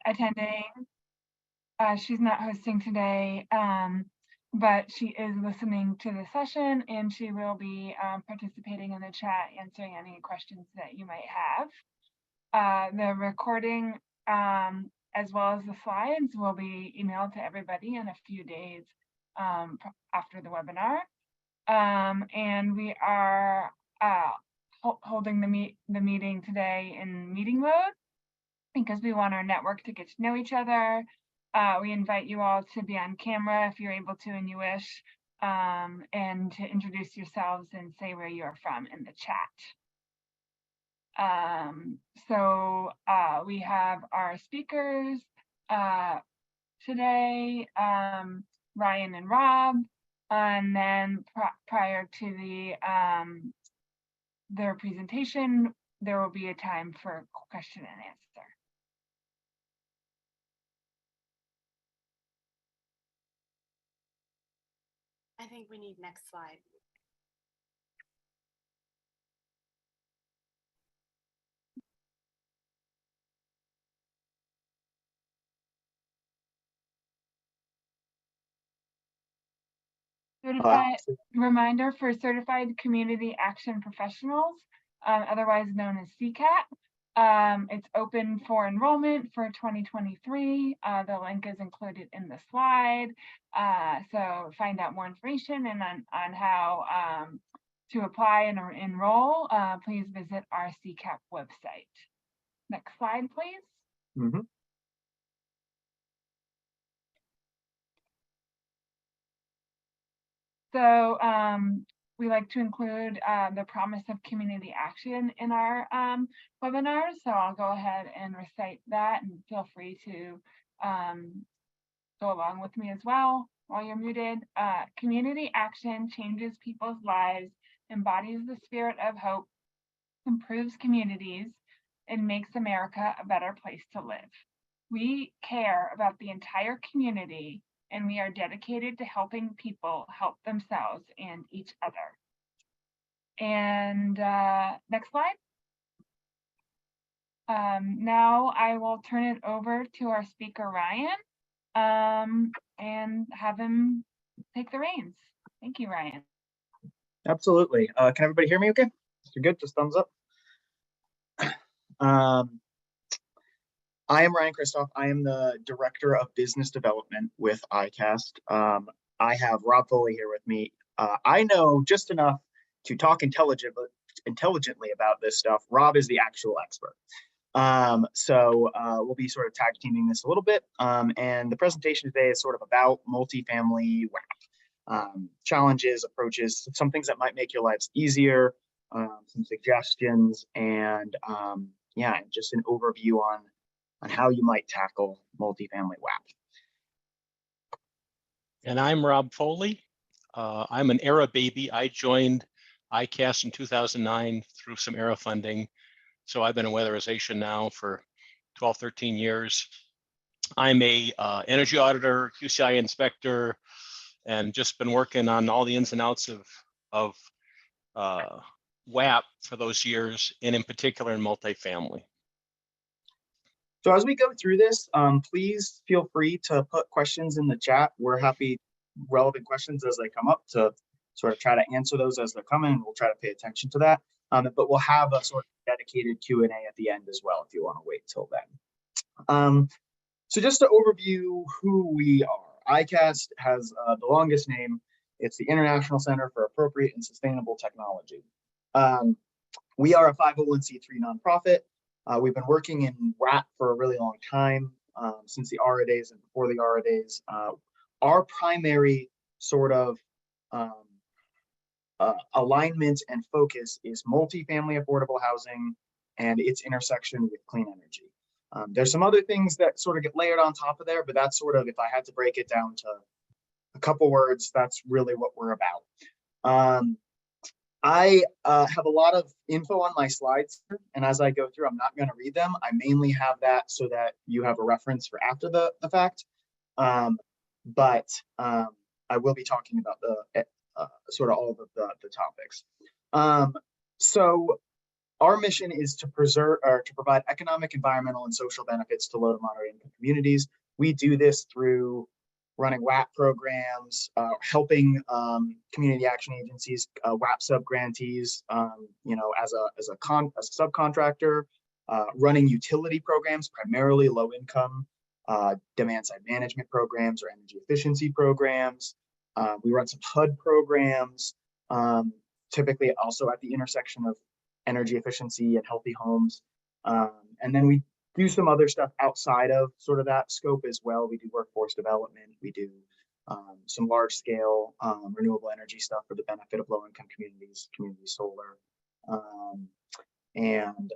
attending. She's not hosting today, but she is listening to the session, and she will be participating in the chat, answering any questions that you might have. The recording, as well as the slides, will be emailed to everybody in a few days after the webinar. And we are holding the meeting today in meeting mode because we want our network to get to know each other. We invite you all to be on camera if you're able to and you wish, and to introduce yourselves and say where you are from in the chat. So we have our speakers today, Ryan and Rob, and then prior to their presentation, there will be a time for question and answer. I think we need next slide. Reminder for certified community action professionals, otherwise known as CCAP. It's open for enrollment for 2023. The link is included in the slide. So find out more information and on how to apply and enroll, please visit our CCAP website. Next slide, please. Mm-hmm. So we like to include the promise of community action in our webinars. So I'll go ahead and recite that, and feel free to go along with me as well while you're muted. Community action changes people's lives, embodies the spirit of hope, improves communities, and makes America a better place to live. We care about the entire community, and we are dedicated to helping people help themselves and each other. And next slide. Now I will turn it over to our speaker, Ryan, and have him take the reins. Thank you, Ryan. Absolutely. Can everybody hear me okay? If you're good, just thumbs up. I am Ryan Christoph. I am the Director of Business Development with ICAST. I have Rob Foley here with me. I know just enough to talk intelligently about this stuff. Rob is the actual expert. So we'll be sort of tag teaming this a little bit. And the presentation today is sort of about multifamily WAP. Challenges, approaches, some things that might make your lives easier, some suggestions, and yeah, just an overview on how you might tackle multifamily WAP. And I'm Rob Foley. I'm an ERA baby. I joined ICAST in 2009 through some ERA funding. So I've been in weatherization now for 12, 13 years. I'm a energy auditor, QCI inspector, and just been working on all the ins and outs of WAP for those years, and in particular in multifamily. So as we go through this, please feel free to put questions in the chat. We're happy, relevant questions as they come up, to sort of try to answer those as they're coming, and we'll try to pay attention to that. But we'll have a sort of dedicated Q&A at the end as well if you want to wait till then. So just to overview who we are, ICAST has the longest name. It's the International Center for Appropriate and Sustainable Technology. We are a 501c3 nonprofit. We've been working in WAP for a really long time, since the ARA days and before the ARA days. Our primary sort of alignment and focus is multifamily affordable housing and its intersection with clean energy. There's some other things that sort of get layered on top of there, but that's sort of, if I had to break it down to a couple words, that's really what we're about. I have a lot of info on my slides, and as I go through, I'm not going to read them. I mainly have that so that you have a reference for after the fact. But I will be talking about the sort of all of the topics. So our mission is to preserve or to provide economic, environmental, and social benefits to low to moderate income communities. We do this through running WAP programs, helping community action agencies, WAP sub-grantees, as a subcontractor, running utility programs, primarily low income, demand side management programs or energy efficiency programs. We run some HUD programs, typically also at the intersection of energy efficiency and healthy homes. And then we do some other stuff outside of sort of that scope as well. We do workforce development. We do some large scale renewable energy stuff for the benefit of low income communities, community solar. And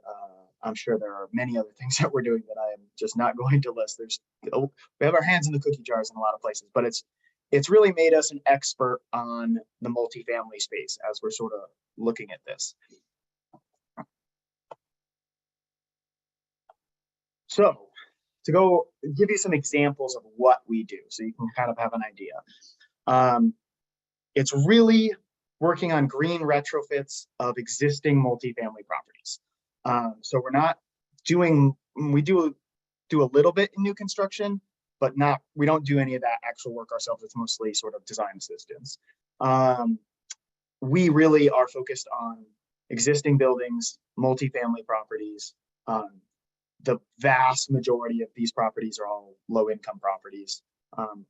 I'm sure there are many other things that we're doing that I am just not going to list. We have our hands in the cookie jars in a lot of places, but it's really made us an expert on the multifamily space as we're sort of looking at this. So to go give you some examples of what we do, so you can kind of have an idea. It's really working on green retrofits of existing multifamily properties. So we're not doing, we do a little bit in new construction, but we don't do any of that actual work ourselves. It's mostly sort of design assistance. We really are focused on existing buildings, multifamily properties. The vast majority of these properties are all low income properties,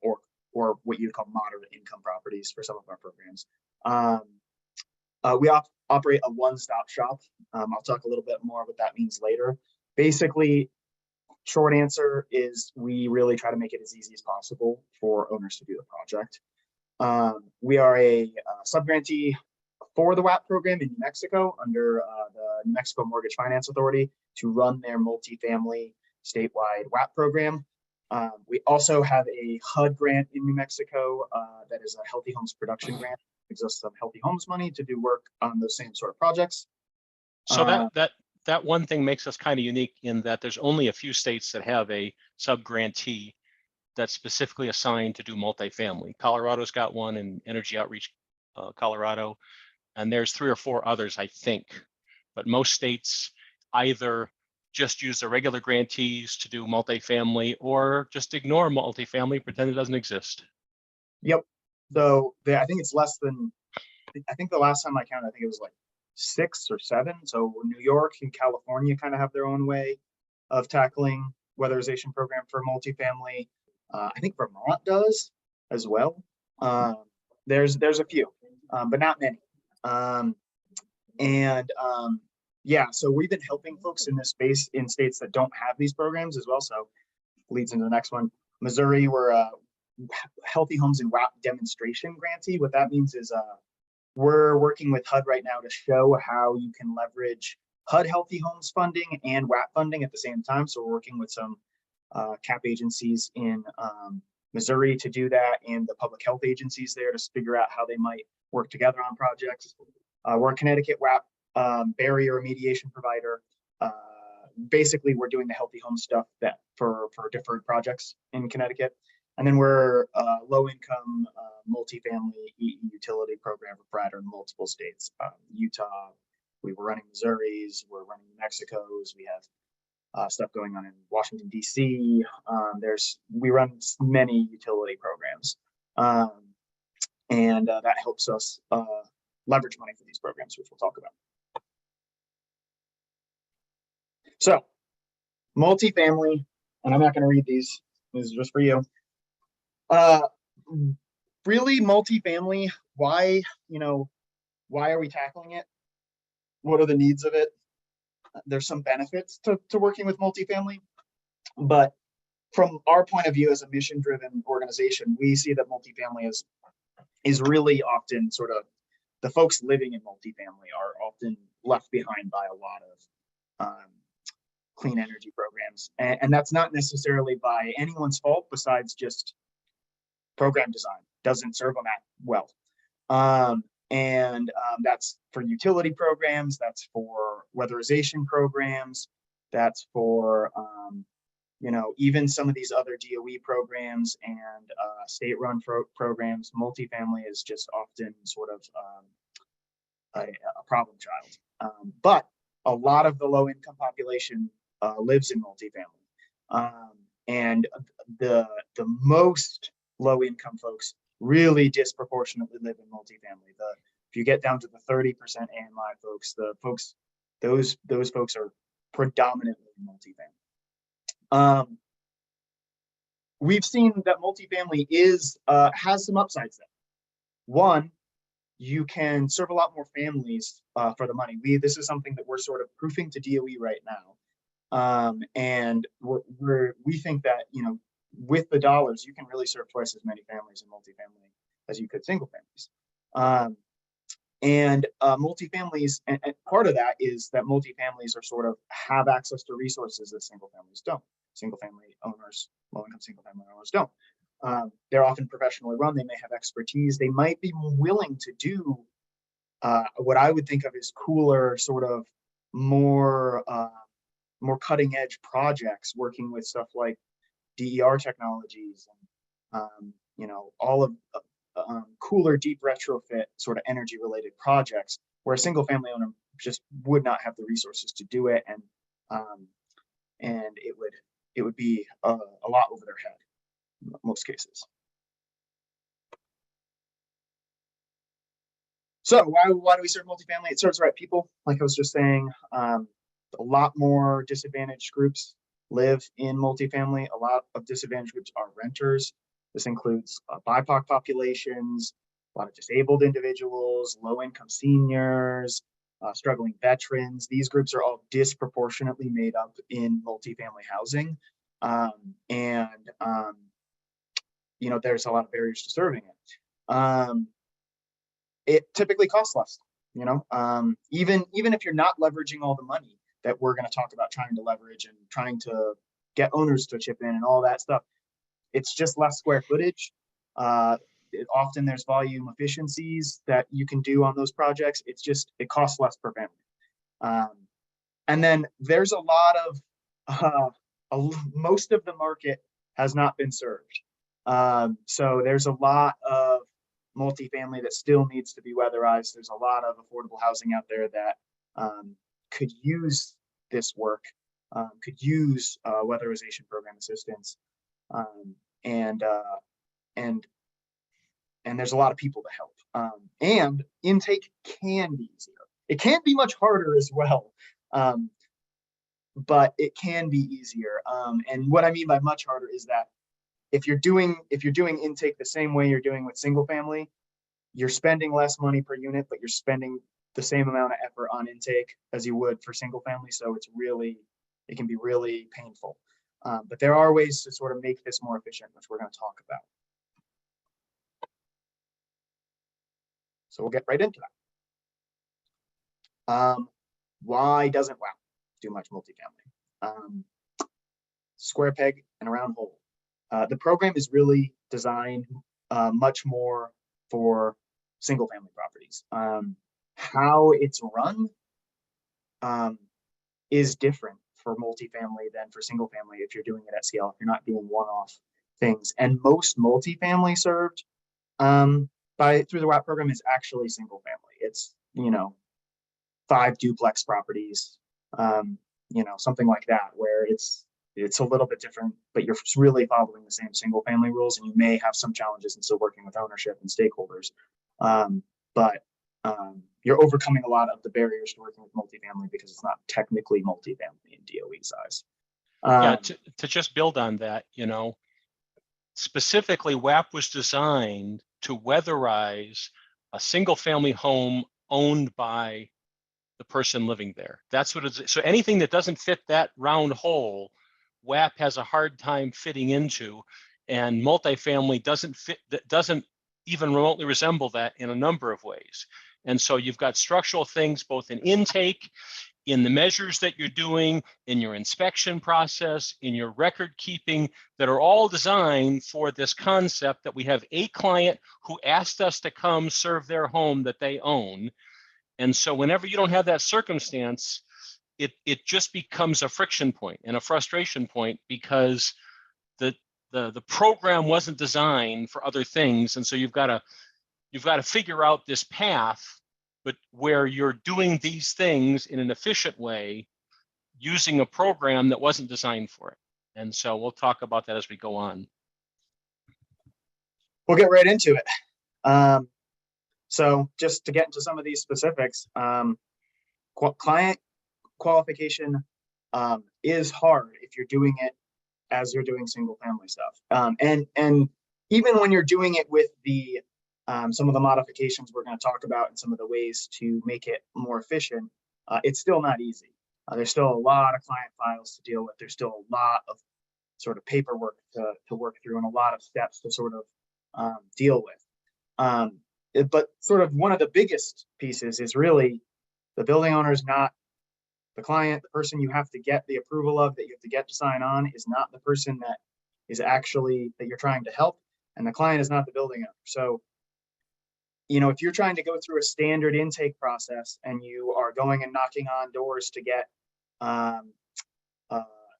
or what you'd call moderate income properties for some of our programs. We operate a one-stop shop. I'll talk a little bit more what that means later. Basically, short answer is we really try to make it as easy as possible for owners to do the project. We are a sub-grantee for the WAP program in New Mexico under the New Mexico Mortgage Finance Authority to run their multifamily statewide WAP program. We also have a HUD grant in New Mexico that is a Healthy Homes Production Grant. It gives us some Healthy Homes money to do work on those same sort of projects. So that one thing makes us kind of unique in that there's only a few states that have a sub-grantee that's specifically assigned to do multifamily. Colorado's got one in Energy Outreach Colorado, and there's 3 or 4 others, I think. But most states either just use the regular grantees to do multifamily or just ignore multifamily, pretend it doesn't exist. Yep. So I think it's less than, I think the last time I counted, I think it was like 6 or 7. So New York and California kind of have their own way of tackling weatherization program for multifamily. I think Vermont does as well. There's a few, but not many. Yeah, so we've been helping folks in this space in states that don't have these programs as well. So leads into the next one. Missouri, we're a Healthy Homes and WAP demonstration grantee. What that means is we're working with HUD right now to show how you can leverage HUD Healthy Homes funding and WAP funding at the same time. So we're working with some CAP agencies in Missouri to do that, and the public health agencies there to figure out how they might work together on projects. We're a Connecticut WAP barrier remediation provider. Basically, we're doing the Healthy Home stuff that for different projects in Connecticut. And then we're a low-income multifamily utility program provider in multiple states. Utah, we were running Missouri's, we're running New Mexico's, we have stuff going on in Washington, D.C. We run many utility programs. And that helps us leverage money for these programs, which we'll talk about. So, multifamily, and I'm not going to read these. This is just for you. Really, multifamily. Why are we tackling it? What are the needs of it? There's some benefits to working with multifamily, but from our point of view as a mission-driven organization, we see that multifamily is really often sort of the folks living in multifamily are often left behind by a lot of clean energy programs. And that's not necessarily by anyone's fault besides just program design doesn't serve them that well. That's for utility programs, that's for weatherization programs, that's for, even some of these other DOE programs and state-run programs. Multifamily is just often sort of a problem child. But a lot of the low income population lives in multifamily. And the most low income folks really disproportionately live in multifamily. If you get down to the 30% AMI folks, those folks are predominantly in multifamily. We've seen that multifamily has some upsides there. One, you can serve a lot more families for the money. This is something that we're sort of proofing to DOE right now, and we think that, you know, with the dollars, you can really serve twice as many families in multifamily as you could single families. And multifamilies, and part of that is that multifamilies are sort of have access to resources that single families don't. Single family owners, low income single family owners don't. They're often professionally run. They may have expertise. They might be willing to do what I would think of as cooler, sort of more cutting edge projects, working with stuff like DER technologies and you know, all of cooler, deep retrofit sort of energy related projects, where a single family owner just would not have the resources to do it, and it would be a lot over their head in most cases. So why do we serve multifamily? It serves the right people, like I was just saying. A lot more disadvantaged groups live in multifamily. A lot of disadvantaged groups are renters. This includes BIPOC populations, a lot of disabled individuals, low-income seniors, struggling veterans. These groups are all disproportionately made up in multifamily housing, you know, there's a lot of barriers to serving it. It typically costs less, you know, even if you're not leveraging all the money that we're going to talk about trying to leverage and trying to get owners to chip in and all that stuff. It's just less square footage. Often there's volume efficiencies that you can do on those projects. It costs less per family. And then there's a lot of, most of the market has not been served. So there's a lot of multifamily that still needs to be weatherized. There's a lot of affordable housing out there that could use this work, could use weatherization program assistance, and there's a lot of people to help. And intake can be easier. It can be much harder as well, but it can be easier. And what I mean by much harder is that if you're doing intake the same way you're doing with single family, you're spending less money per unit, but you're spending the same amount of effort on intake as you would for single family. So it can be really painful. But there are ways to sort of make this more efficient, which we're going to talk about. So we'll get right into that. Why doesn't WAP do much multifamily? Square peg and a round hole. The program is really designed much more for single family properties. How it's run is different for multifamily than for single family if you're doing it at scale, if you're not doing one-off things. And most multifamily served through the WAP program is actually single family. It's, you know, 5 duplex properties, you know, something like that, where it's a little bit different, but you're really following the same single family rules, and you may have some challenges in still working with ownership and stakeholders. But you're overcoming a lot of the barriers to working with multifamily because it's not technically multifamily in DOE size. Yeah, to just build on that, you know, specifically WAP was designed to weatherize a single family home owned by the person living there. That's what it's, so anything that doesn't fit that round hole, WAP has a hard time fitting into, and multifamily doesn't even remotely resemble that in a number of ways. And so you've got structural things both in intake, in the measures that you're doing, in your inspection process, in your record keeping, that are all designed for this concept that we have a client who asked us to come serve their home that they own. And so whenever you don't have that circumstance, it just becomes a friction point and a frustration point, because the program wasn't designed for other things. And so you've got to figure out this path but where you're doing these things in an efficient way using a program that wasn't designed for it. And so we'll talk about that as we go on. We'll get right into it. So just to get into some of these specifics, client qualification is hard if you're doing it as you're doing single family stuff. And even when you're doing it with the some of the modifications we're going to talk about and some of the ways to make it more efficient, it's still not easy. There's still a lot of client files to deal with. There's still a lot of sort of paperwork to work through and a lot of steps to sort of deal with. But sort of one of the biggest pieces is really the building owner is not the client. The person you have to get the approval of, that you have to get to sign on, is not the person that is actually that you're trying to help, and the client is not the building owner. So, you know, if you're trying to go through a standard intake process and you are going and knocking on doors to get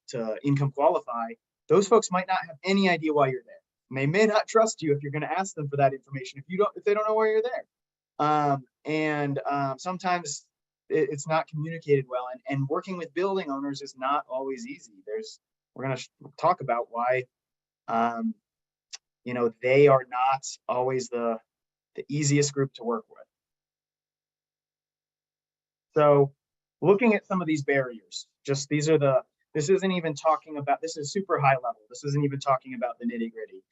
to income qualify, those folks might not have any idea why you're there. And they may not trust you if you're going to ask them for that information if they don't know why you're there. Sometimes it's not communicated well, and working with building owners is not always easy. We're going to talk about why you know, they are not always the easiest group to work with. So looking at some of these barriers, just this isn't even talking about, this is super high level. This isn't even talking about the nitty gritty.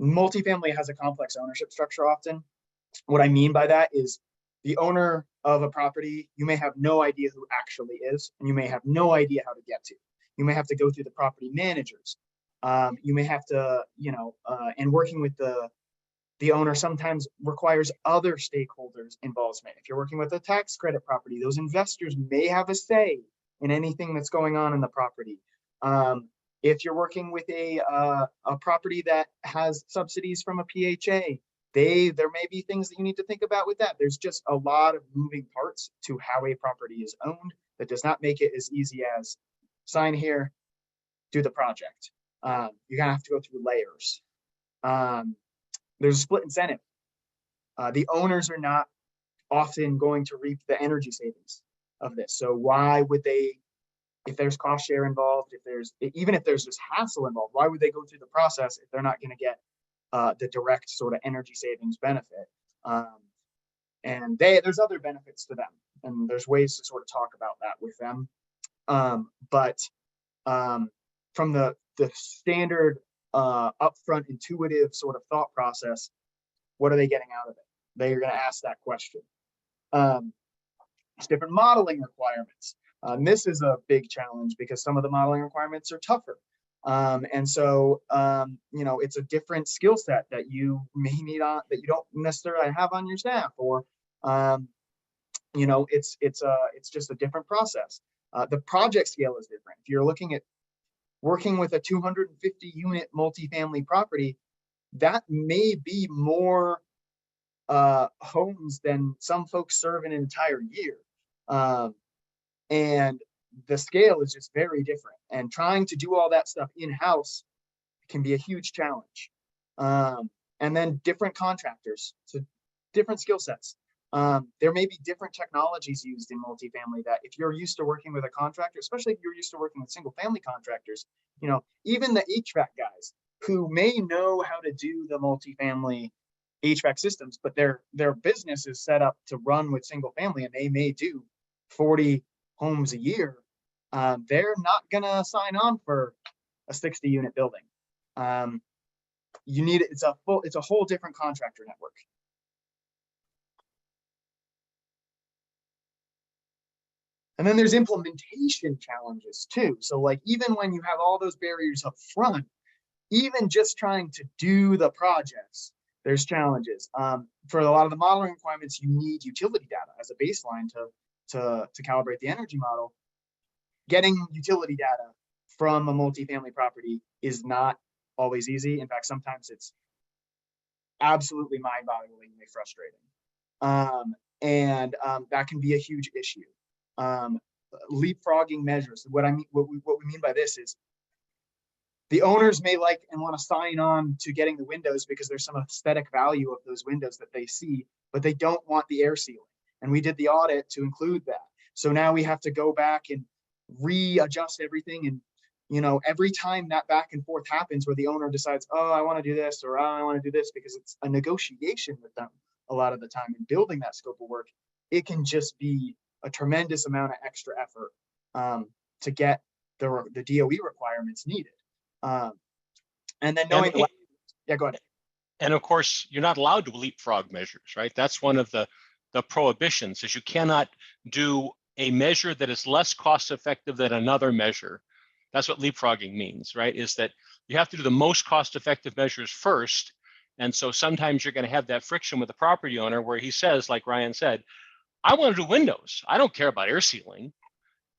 Multifamily has a complex ownership structure often. What I mean by that is the owner of a property, you may have no idea who actually is, and you may have no idea how to get to. You may have to go through the property managers. You may have to, you know, and working with the owner sometimes requires other stakeholders' involvement. If you're working with a tax credit property, those investors may have a say in anything that's going on in the property. If you're working with a property that has subsidies from a PHA, there may be things that you need to think about with that. There's just a lot of moving parts to how a property is owned that does not make it as easy as sign here, do the project. You're gonna have to go through layers. There's a split incentive. The owners are not often going to reap the energy savings of this. So why would they, if there's cost share involved, even if there's just hassle involved, why would they go through the process if they're not going to get the direct sort of energy savings benefit? And there's other benefits to them, and there's ways to sort of talk about that with them. But from the standard upfront intuitive sort of thought process, what are they getting out of it? They're going to ask that question. There's different modeling requirements. This is a big challenge because some of the modeling requirements are tougher. And so, you know, it's a different skill set that you may need that you don't necessarily have on your staff, or, you know, it's just a different process. The project scale is different. If you're looking at working with a 250 unit multifamily property, that may be more homes than some folks serve in an entire year. And the scale is just very different. And trying to do all that stuff in-house can be a huge challenge. And then different contractors, so different skill sets. There may be different technologies used in multifamily that if you're used to working with a contractor, especially if you're used to working with single family contractors, you know, even the HVAC guys who may know how to do the multifamily HVAC systems, but their business is set up to run with single family and they may do 40 homes a year. They're not gonna sign on for a 60 unit building. It's a whole different contractor network. And then there's implementation challenges too. So like, even when you have all those barriers up front, even just trying to do the projects, there's challenges. For a lot of the modeling requirements, you need utility data as a baseline to calibrate the energy model. Getting utility data from a multifamily property is not always easy. In fact, sometimes it's absolutely mind-bogglingly frustrating. That can be a huge issue. Leapfrogging measures. What we mean by this is the owners may like and want to sign on to getting the windows because there's some aesthetic value of those windows that they see, but they don't want the air sealing. And we did the audit to include that. So now we have to go back and readjust everything. And, you know, every time that back and forth happens where the owner decides, oh, I want to do this, or oh, I want to do this, because it's a negotiation with them a lot of the time in building that scope of work, it can just be a tremendous amount of extra effort to get the DOE requirements needed. And then knowing yeah, go ahead. And of course, you're not allowed to leapfrog measures, right? That's one of the prohibitions, is you cannot do a measure that is less cost effective than another measure. That's what leapfrogging means, right? Is that you have to do the most cost effective measures first. And so sometimes you're going to have that friction with the property owner where he says, like Ryan said, I want to do windows. I don't care about air sealing.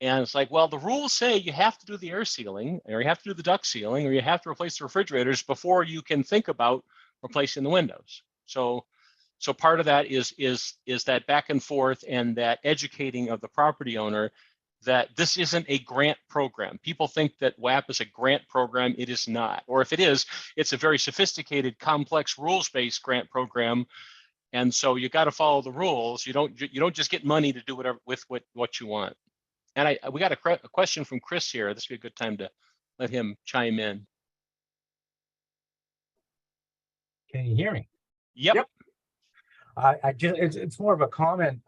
And it's like, well, the rules say you have to do the air sealing, or you have to do the duct sealing, or you have to replace the refrigerators before you can think about replacing the windows. So part of that is that back and forth and that educating of the property owner that this isn't a grant program. People think that WAP is a grant program. It is not. Or if it is, it's a very sophisticated, complex, rules-based grant program. And so you got to follow the rules. You don't just get money to do whatever with what you want. And we got a question from Chris here. This would be a good time to let him chime in. Can you hear me? Yep. I just, it's more of a comment.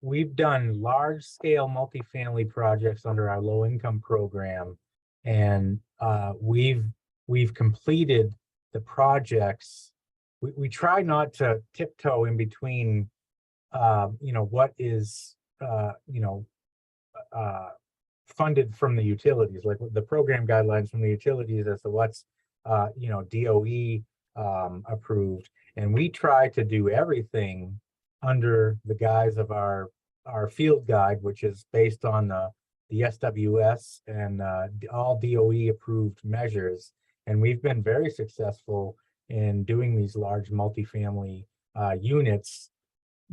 We've done large scale multifamily projects under our low income program, and we've completed the projects. We try not to tiptoe in between, you know, what is, you know, funded from the utilities, like the program guidelines from the utilities as to what's, you know, DOE approved. And we try to do everything under the guise of our field guide, which is based on the SWS and all DOE approved measures. And we've been very successful in doing these large multifamily units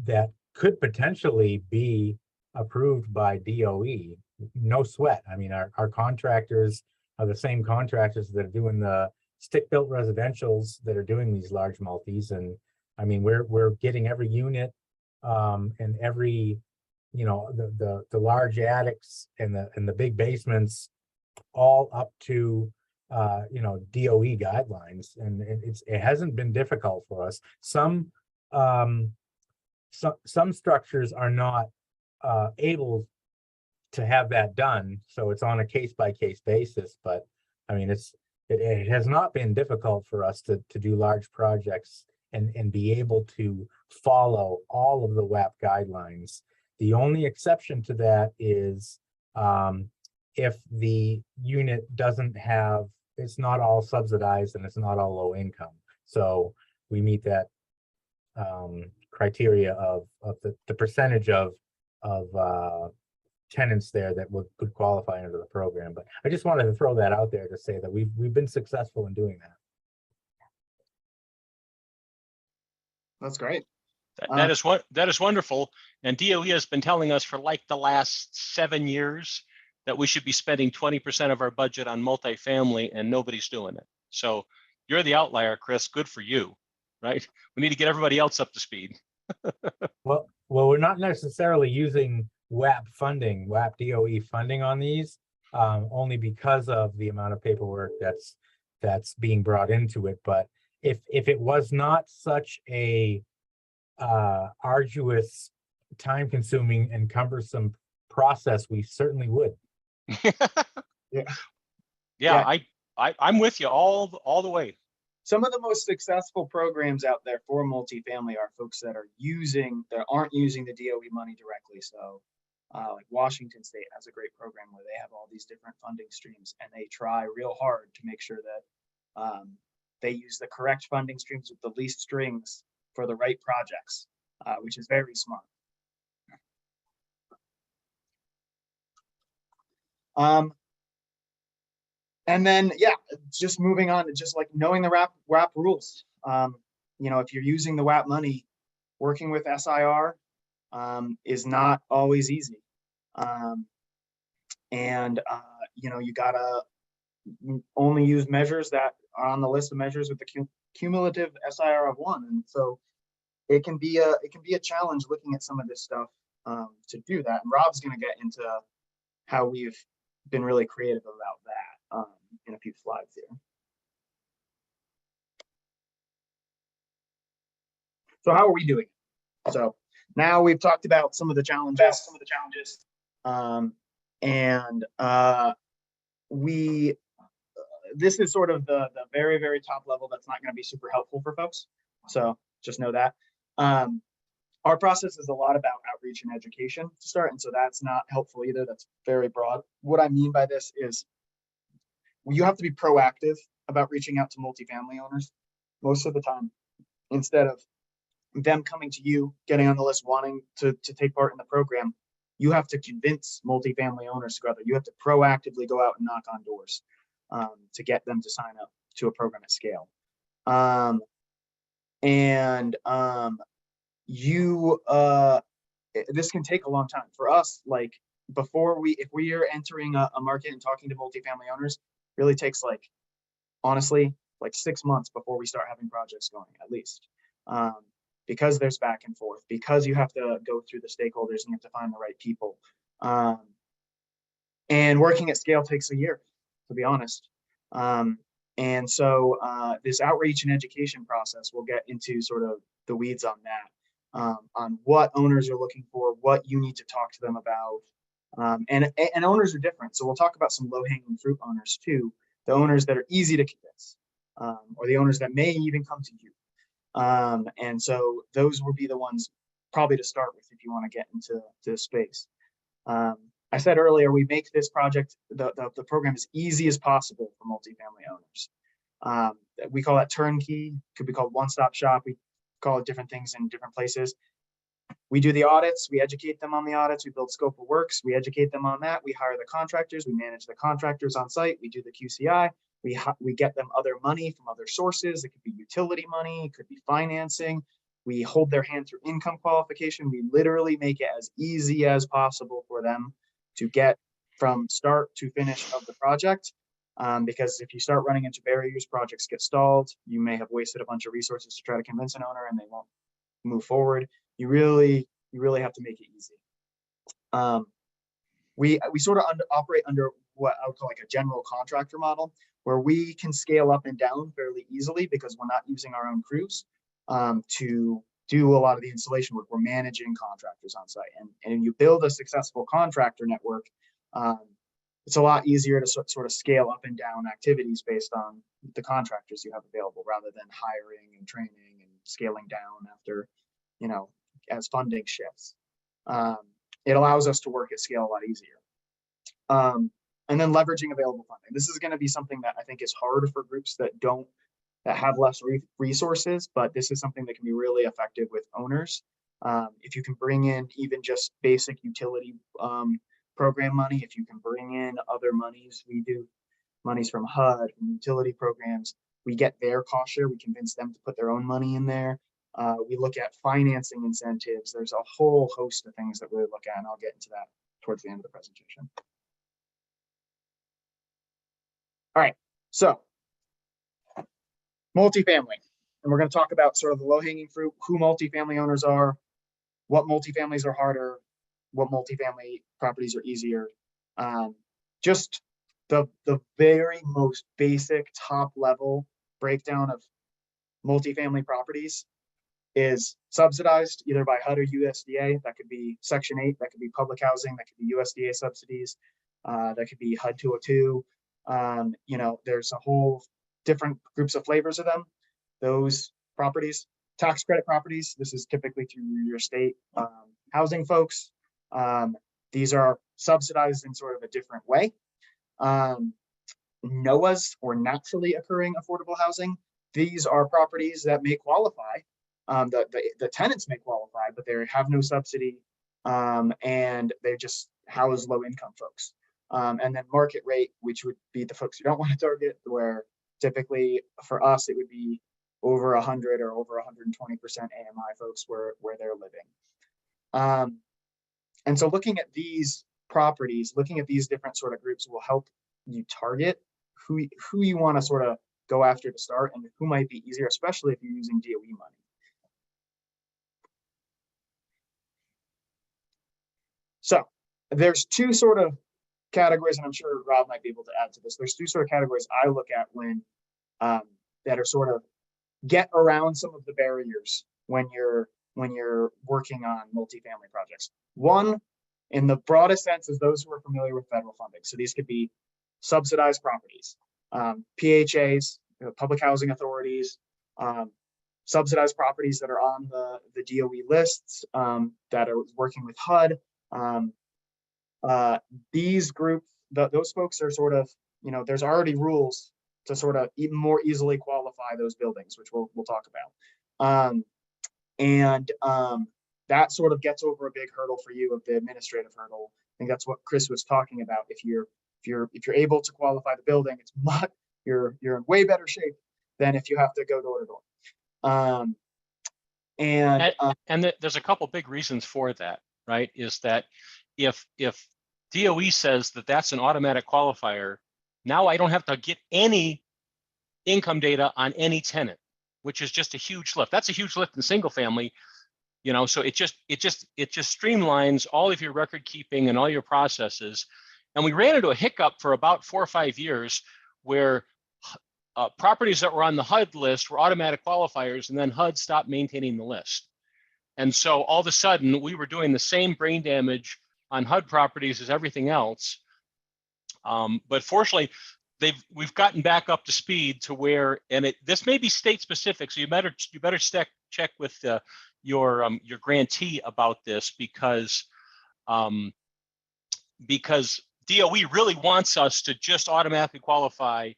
that could potentially be approved by DOE. No sweat. I mean, our contractors are the same contractors that are doing the stick-built residentials that are doing these large multis. And I mean, we're getting every unit and every, you know, the large attics and the big basements all up to you know, DOE guidelines, and it hasn't been difficult for us. Some structures are not able to have that done, so it's on a case-by-case basis. But I mean, it has not been difficult for us to do large projects and be able to follow all of the WAP guidelines. The only exception to that is if the unit doesn't have, it's not all subsidized and it's not all low income. So we meet that criteria of the percentage of tenants there that could qualify under the program. But I just wanted to throw that out there to say that we've been successful in doing that. That's great. That is wonderful. And DOE has been telling us for like the last 7 years that we should be spending 20% of our budget on multifamily, and nobody's doing it. So you're the outlier, Chris. Good for you, right? We need to get everybody else up to speed. Well, we're not necessarily using WAP funding, WAP DOE funding on these, only because of the amount of paperwork that's being brought into it. But if it was not such a arduous, time-consuming, and cumbersome process, we certainly would. Yeah. I'm with you all the way. Some of the most successful programs out there for multifamily are folks that aren't using the DOE money directly. So like Washington State has a great program where they have all these different funding streams, and they try real hard to make sure that they use the correct funding streams with the least strings for the right projects, which is very smart. And then, yeah, just moving on to just like knowing the WAP rules. You know, if you're using the WAP money, working with SIR is not always easy. You know, you gotta only use measures that are on the list of measures with the cumulative SIR of 1. And so it can be a challenge looking at some of this stuff to do that. And Rob's going to get into how we've been really creative about that in a few slides here. So how are we doing? So now we've talked about some of the challenges, and this is sort of the very, very top level that's not going to be super helpful for folks. So just know that. Our process is a lot about outreach and education to start, and so that's not helpful either. That's very broad. What I mean by this is you have to be proactive about reaching out to multifamily owners most of the time, instead of them coming to you, getting on the list, wanting to take part in the program. You have to convince multifamily owners to go out there. You have to proactively go out and knock on doors to get them to sign up to a program at scale. This can take a long time for us. Like if we are entering a market and talking to multifamily owners, really takes honestly 6 months before we start having projects going, at least. Because there's back and forth, because you have to go through the stakeholders and you have to find the right people. And working at scale takes a year, to be honest. And so this outreach and education process, we'll get into sort of the weeds on that, on what owners are looking for, what you need to talk to them about. And owners are different. So we'll talk about some low-hanging fruit owners too, the owners that are easy to convince, or the owners that may even come to you. And so those will be the ones probably to start with if you want to get into this space. I said earlier, we make this project, the program, as easy as possible for multifamily owners. We call that turnkey, could be called one-stop shop. We call it different things in different places. We do the audits, we educate them on the audits, we build scope of works, we educate them on that, we hire the contractors, we manage the contractors on site, we do the QCI, we get them other money from other sources. It could be utility money, it could be financing. We hold their hand through income qualification. We literally make it as easy as possible for them to get from start to finish of the project. Because if you start running into barriers, projects get stalled. You may have wasted a bunch of resources to try to convince an owner and they won't move forward. You really have to make it easy. We sort of operate under what I would call a general contractor model, where we can scale up and down fairly easily because we're not using our own crews to do a lot of the installation work. We're managing contractors on site, and you build a successful contractor network. It's a lot easier to sort of scale up and down activities based on the contractors you have available, rather than hiring and training and scaling down after, as funding shifts. It allows us to work at scale a lot easier. And then leveraging available funding. This is going to be something that I think is harder for groups that have less resources, but this is something that can be really effective with owners. If you can bring in even just basic utility program money, if you can bring in other monies, we do monies from HUD, from utility programs, we get their cost share, we convince them to put their own money in there. We look at financing incentives. There's a whole host of things that we look at, and I'll get into that towards the end of the presentation. All right, so multifamily, and we're going to talk about sort of the low-hanging fruit, who multifamily owners are, what multifamilies are harder, what multifamily properties are easier. Just the very most basic top level breakdown of multifamily properties is subsidized either by HUD or USDA. That could be Section 8, that could be public housing, that could be USDA subsidies, that could be HUD 202. There's a whole different groups of flavors of them. Those properties, tax credit properties, this is typically through your state housing folks. These are subsidized in sort of a different way. NOAAs, or naturally occurring affordable housing, these are properties that may qualify. The tenants may qualify, but they have no subsidy, and they just house low income folks. And then market rate, which would be the folks you don't want to target, where typically for us, it would be over 100 or over 120% AMI folks where they're living. And so looking at these properties, looking at these different sort of groups will help you target who you want to sort of go after to start, and who might be easier, especially if you're using DOE money. there's two sort of categories, and I'm sure Rob might be able to add to this. There's two sort of categories I look at when that are sort of get around some of the barriers when you're working on multifamily projects. One, in the broadest sense, is those who are familiar with federal funding. So these could be subsidized properties, PHAs, public housing authorities, subsidized properties that are on the DOE lists, that are working with HUD. These groups, those folks are sort of, there's already rules to sort of even more easily qualify those buildings, which we'll talk about. That sort of gets over a big hurdle for you of the administrative hurdle. I think that's what Chris was talking about. If you're able to qualify the building, it's much, you're in way better shape than if you have to go door to door. And there's a couple big reasons for that, right? Is that if DOE says that that's an automatic qualifier, now I don't have to get any income data on any tenant, which is just a huge lift. That's a huge lift in single family, so it just streamlines all of your record keeping and all your processes. And we ran into a hiccup for about 4 or 5 years where properties that were on the HUD list were automatic qualifiers, and then HUD stopped maintaining the list. And so all of a sudden we were doing the same brain damage on HUD properties as everything else. But fortunately, we've gotten back up to speed to where, and this may be state specific, so you better check with your grantee about this, because DOE really wants us to just automatically qualify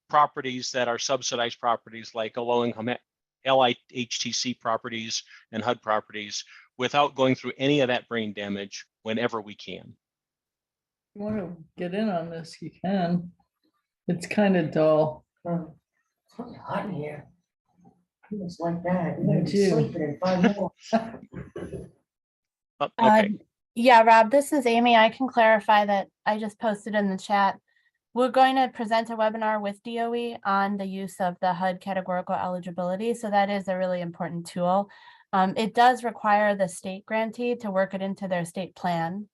properties that are subsidized properties, like a low-income LIHTC properties and HUD properties, without going through any of that brain damage whenever we can. You want to get in on this, you can. It's kind of dull. It's really hot in here. It's like that. Me You're gonna be too. sleeping in 5 more. Okay. Yeah, Rob, this is Amy. I can clarify that I just posted in the chat. We're going to present a webinar with DOE on the use of the HUD categorical eligibility. So that is a really important tool. It does require the state grantee to work it into their state plan.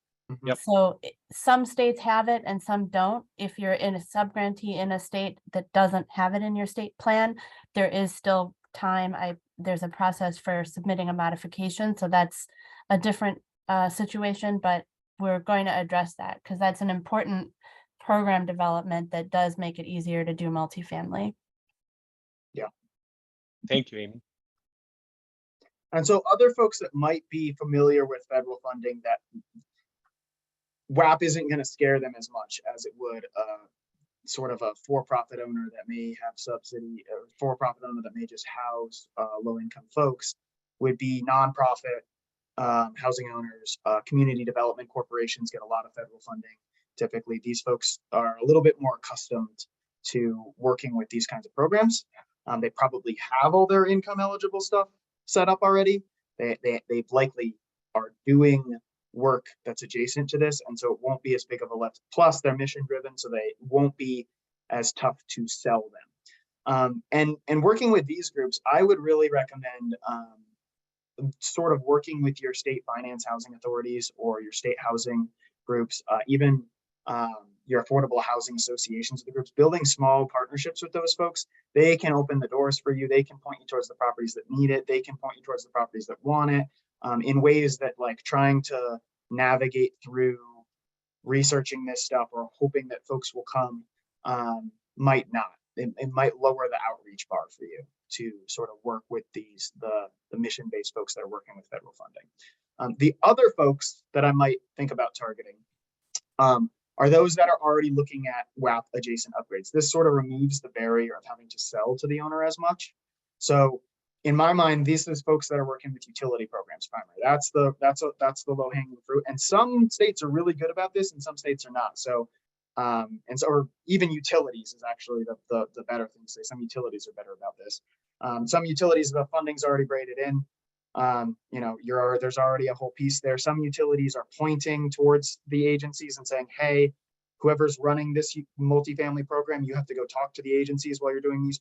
Yep. So some states have it and some don't. If you're in a sub-grantee in a state that doesn't have it in your state plan, there is still time. There's a process for submitting a modification. So that's a different situation, but we're going to address that because that's an important program development that does make it easier to do multifamily. Yeah. Thank you, Amy. And so other folks that might be familiar with federal funding, that WAP isn't going to scare them as much as it would sort of a for-profit owner that may have subsidy, or for-profit owner that may just house low-income folks, would be nonprofit housing owners. Community development corporations get a lot of federal funding. Typically, these folks are a little bit more accustomed to working with these kinds of programs. They probably have all their income eligible stuff set up already. They likely are doing work that's adjacent to this, and so it won't be as big of a lift. Plus, they're mission driven, so they won't be as tough to sell them. And working with these groups, I would really recommend sort of working with your state finance housing authorities or your state housing groups, even your affordable housing associations of the groups, building small partnerships with those folks. They can open the doors for you. They can point you towards the properties that need it. They can point you towards the properties that want it, in ways that, like, trying to navigate through researching this stuff or hoping that folks will come might not. It might lower the outreach bar for you to sort of work with the mission-based folks that are working with federal funding. The other folks that I might think about targeting are those that are already looking at WAP adjacent upgrades. This sort of removes the barrier of having to sell to the owner as much. So in my mind, these are folks that are working with utility programs primarily. That's the low hanging fruit. And some states are really good about this and some states are not. So or even utilities is actually the better thing to say. Some utilities are better about this. Some utilities, the funding's already braided in. There's already a whole piece there. Some utilities are pointing towards the agencies and saying, hey, whoever's running this multifamily program, you have to go talk to the agencies while you're doing these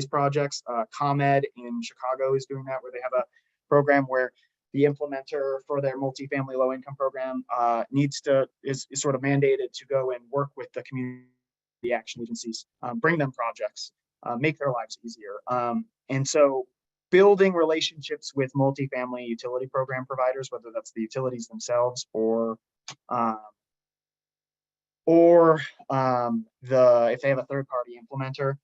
projects. ComEd in Chicago is doing that, where they have a program where the implementer for their multifamily low income program is sort of mandated to go and work with the community action agencies, bring them projects, make their lives easier. And so building relationships with multifamily utility program providers, whether that's the utilities themselves or if they have a third party implementer,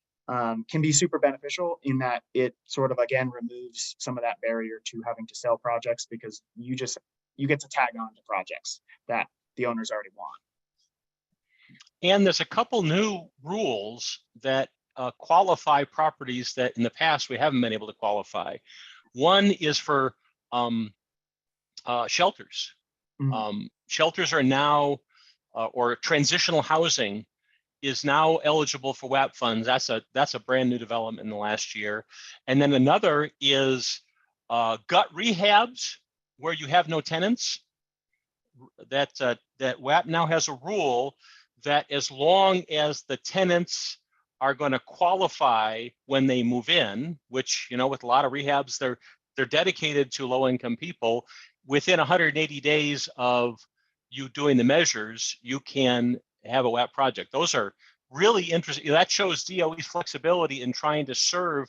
can be super beneficial in that it sort of, again, removes some of that barrier to having to sell projects, because you get to tag on to projects that the owners already want. And there's a couple new rules that qualify properties that in the past we haven't been able to qualify. One is for shelters. Shelters are now, or transitional housing is now eligible for WAP funds. That's a brand new development in the last year. And then another is gut rehabs where you have no tenants. That WAP now has a rule that as long as the tenants are going to qualify when they move in, which, you know, with a lot of rehabs, they're dedicated to low-income people, within 180 days of you doing the measures, you can have a WAP project. Those are really interesting. That shows DOE's flexibility in trying to serve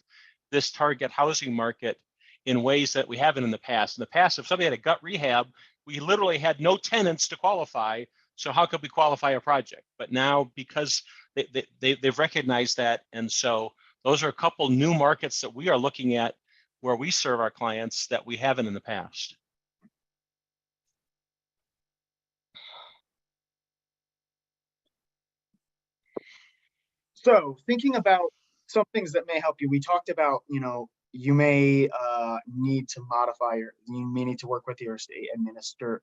this target housing market in ways that we haven't in the past. In the past, if somebody had a gut rehab, we literally had no tenants to qualify. So how could we qualify a project? But now, because they've recognized that, and so those are a couple new markets that we are looking at where we serve our clients that we haven't in the past. So thinking about some things that may help you, we talked about, you know, you may need to you may need to work with your state administrator,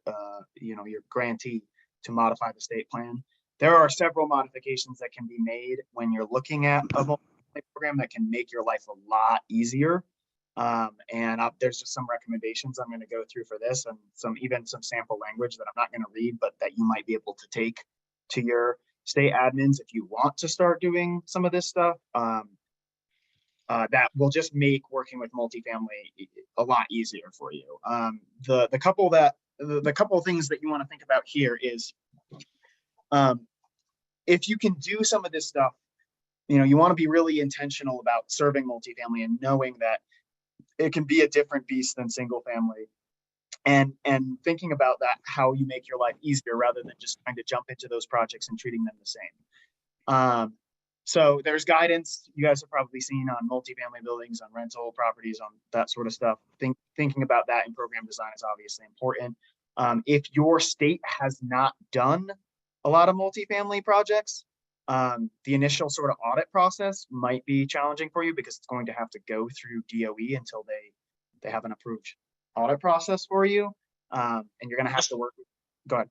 you know, your grantee to modify the state plan. There are several modifications that can be made when you're looking at a multifamily program that can make your life a lot easier. There's just some recommendations I'm going to go through for this, and even some sample language that I'm not going to read, but that you might be able to take to your state admins if you want to start doing some of this stuff. That will just make working with multifamily a lot easier for you. The couple of things that you want to think about here is, if you can do some of this stuff, you know, you want to be really intentional about serving multifamily and knowing that it can be a different beast than single family, and thinking about that, how you make your life easier rather than just trying to jump into those projects and treating them the same. So there's guidance you guys have probably seen on multifamily buildings, on rental properties, on that sort of stuff. Thinking about that in program design is obviously important. If your state has not done a lot of multifamily projects, the initial sort of audit process might be challenging for you, because it's going to have to go through DOE until they have an approved audit process for you. And you're going to have to work with, go ahead.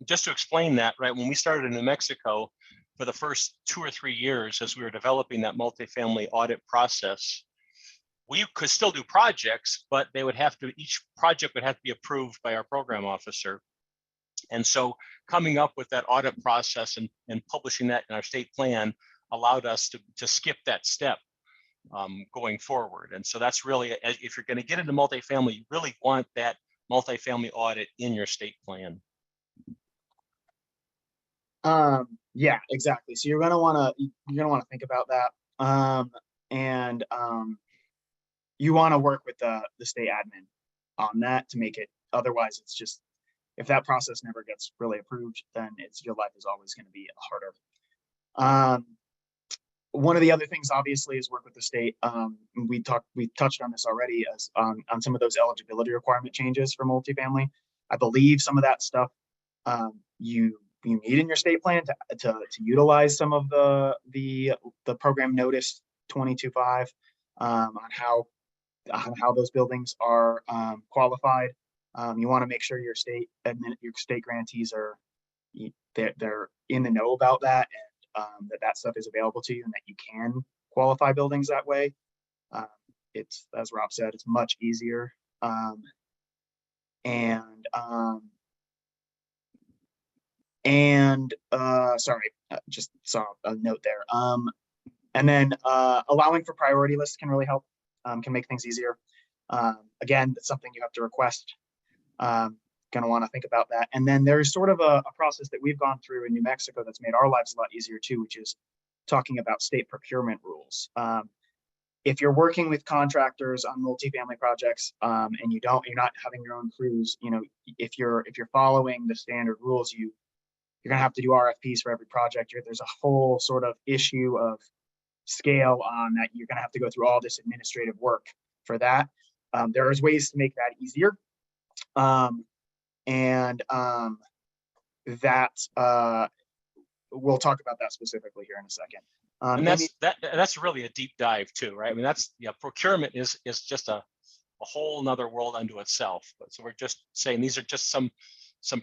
Just to explain that, right, when we started in New Mexico, for the first 2 or 3 years, as we were developing that multifamily audit process, we could still do projects, but each project would have to be approved by our program officer. And so coming up with that audit process and publishing that in our state plan allowed us to skip that step going forward. And so that's really, if you're going to get into multifamily, you really want that multifamily audit in your state plan. Yeah, exactly. So you're gonna want to think about that. You want to work with the state admin on that to make it. Otherwise, it's just, if that process never gets really approved, then your life is always going to be harder. One of the other things, obviously, is work with the state. We touched on this already, as on some of those eligibility requirement changes for multifamily. I believe some of that stuff you need in your state plan to utilize some of the program notice 22.5 on how those buildings are qualified. You want to make sure your state grantees are they're in the know about that, and that stuff is available to you, and that you can qualify buildings that way. It's, as Rob said, it's much easier. Sorry, just saw a note there. And then allowing for priority lists can really help, can make things easier. Again, that's something you have to request Going to want to think about that. And then there's sort of a process that we've gone through in New Mexico that's made our lives a lot easier too, which is talking about state procurement rules. If you're working with contractors on multifamily projects, and you're not having your own crews, if you're following the standard rules, you're gonna have to do RFPs for every project. There's a whole sort of issue of scale on that. You're gonna have to go through all this administrative work for that. There is ways to make that easier. We'll talk about that specifically here in a second. And that's really a deep dive too, right? I mean, procurement is just a whole nother world unto itself. But so we're just saying these are just some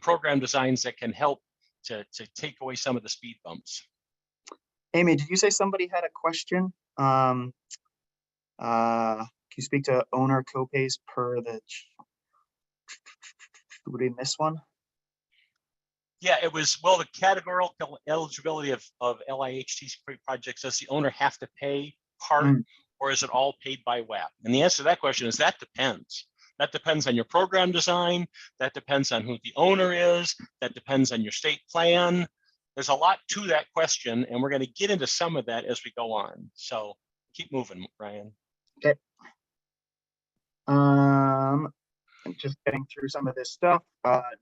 program designs that can help to take away some of the speed bumps. Amy, did you say somebody had a question? Can you speak to owner copays per the? Would we miss one? Yeah, it was, well, the categorical eligibility of LIHT projects, does the owner have to pay part or is it all paid by WAP? And the answer to that question is that depends. That depends on your program design. That depends on who the owner is. That depends on your state plan. There's a lot to that question, and we're going to get into some of that as we go on. So keep moving, Ryan. Okay. Just getting through some of this stuff.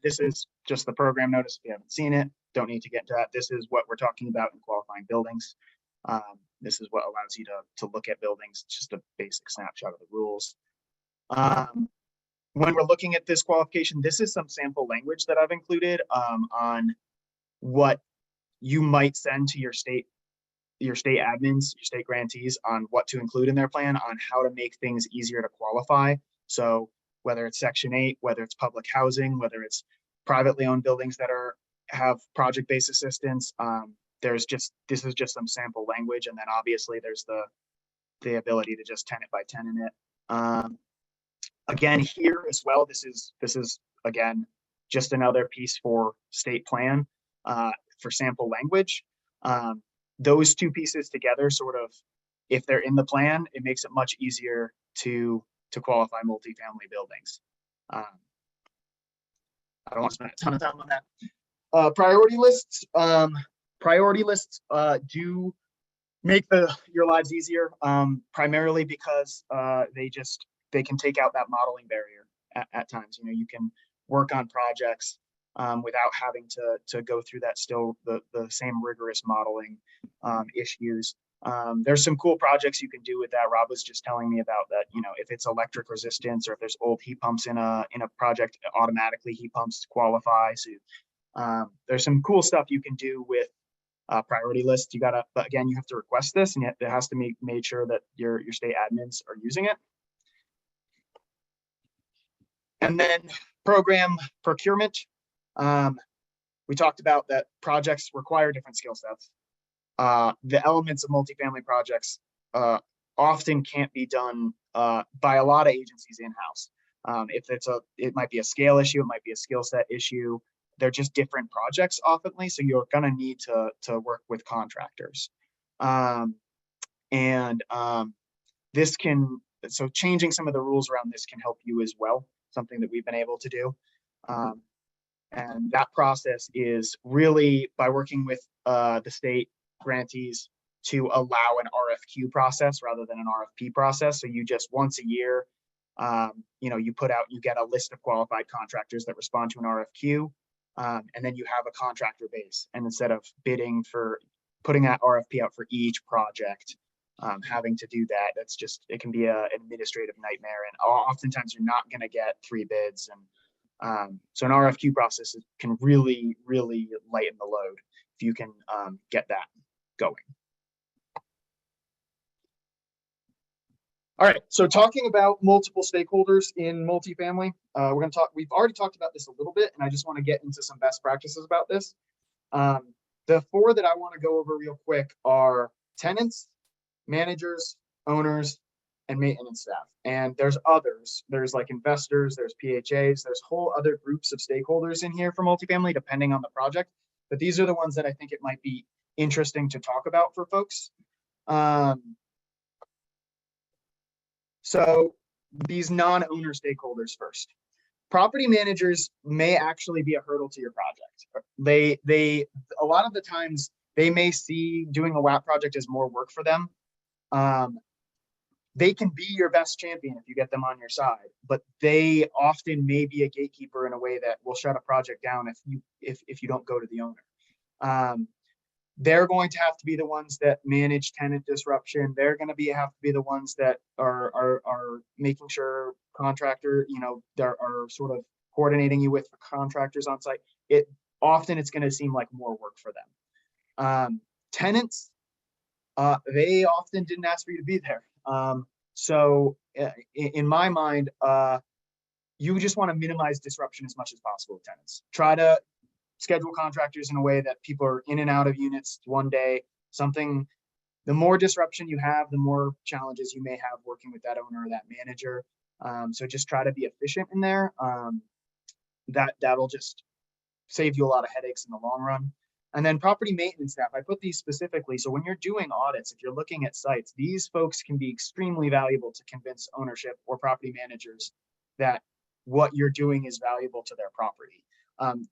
This is just the program notice. If you haven't seen it, don't need to get to that. This is what we're talking about in qualifying buildings. This is what allows you to look at buildings. It's just a basic snapshot of the rules. When we're looking at this qualification, this is some sample language that I've included on what you might send to your state admins, your state grantees, on what to include in their plan, on how to make things easier to qualify. So whether it's Section 8, whether it's public housing, whether it's privately owned buildings that have project-based assistance, this is just some sample language, and then obviously there's the ability to just tenant by tenant it. Again, here as well, this is again just another piece for state plan for sample language. Those two pieces together, sort of, if they're in the plan, it makes it much easier to qualify multifamily buildings. I don't want to spend a ton of time on that. Priority lists do make your lives easier, primarily because they can take out that modeling barrier at times. You can work on projects without having to go through the same rigorous modeling issues. There's some cool projects you can do with that. Rob was just telling me about that. If it's electric resistance or if there's old heat pumps in a project, automatically heat pumps qualify. So there's some cool stuff you can do with priority lists. But again, you have to request this, and it has to be made sure that your state admins are using it. And then program procurement. We talked about that projects require different skill sets. The elements of multifamily projects often can't be done by a lot of agencies in-house. It might be a scale issue, it might be a skill set issue. They're just different projects oftenly, so you're gonna need to work with contractors. So changing some of the rules around this can help you as well, something that we've been able to do. And that process is really by working with the state grantees to allow an RFQ process rather than an RFP process. So you just once a year, you get a list of qualified contractors that respond to an RFQ, and then you have a contractor base. And instead of putting that RFP out for each project, having to do that, it can be an administrative nightmare. And oftentimes you're not going to get 3 bids. And so an RFQ process can really, really lighten the load if you can get that going. All right, so talking about multiple stakeholders in multifamily, we've already talked about this a little bit, and I just want to get into some best practices about this. The 4 that I want to go over real quick are tenants, managers, owners, and maintenance staff. And there's others. There's like investors, there's PHAs, there's whole other groups of stakeholders in here for multifamily, depending on the project. But these are the ones that I think it might be interesting to talk about for folks. So these non-owner stakeholders first. property managers may actually be a hurdle to your project. A lot of the times they may see doing a WAP project as more work for them. They can be your best champion if you get them on your side, but they often may be a gatekeeper in a way that will shut a project down if you don't go to the owner. They're going to have to be the ones that manage tenant disruption. They're going to have to be the ones that are making sure contractor, there are sort of coordinating you with contractors on site. It's going to seem like more work for them. Tenants, they often didn't ask for you to be there. So in my mind, you just want to minimize disruption as much as possible with tenants. Try to schedule contractors in a way that people are in and out of units one day. The more disruption you have, the more challenges you may have working with that owner or that manager. So just try to be efficient in there. That'll just save you a lot of headaches in the long run. And then property maintenance staff, I put these specifically. So when you're doing audits, if you're looking at sites, these folks can be extremely valuable to convince ownership or property managers that what you're doing is valuable to their property.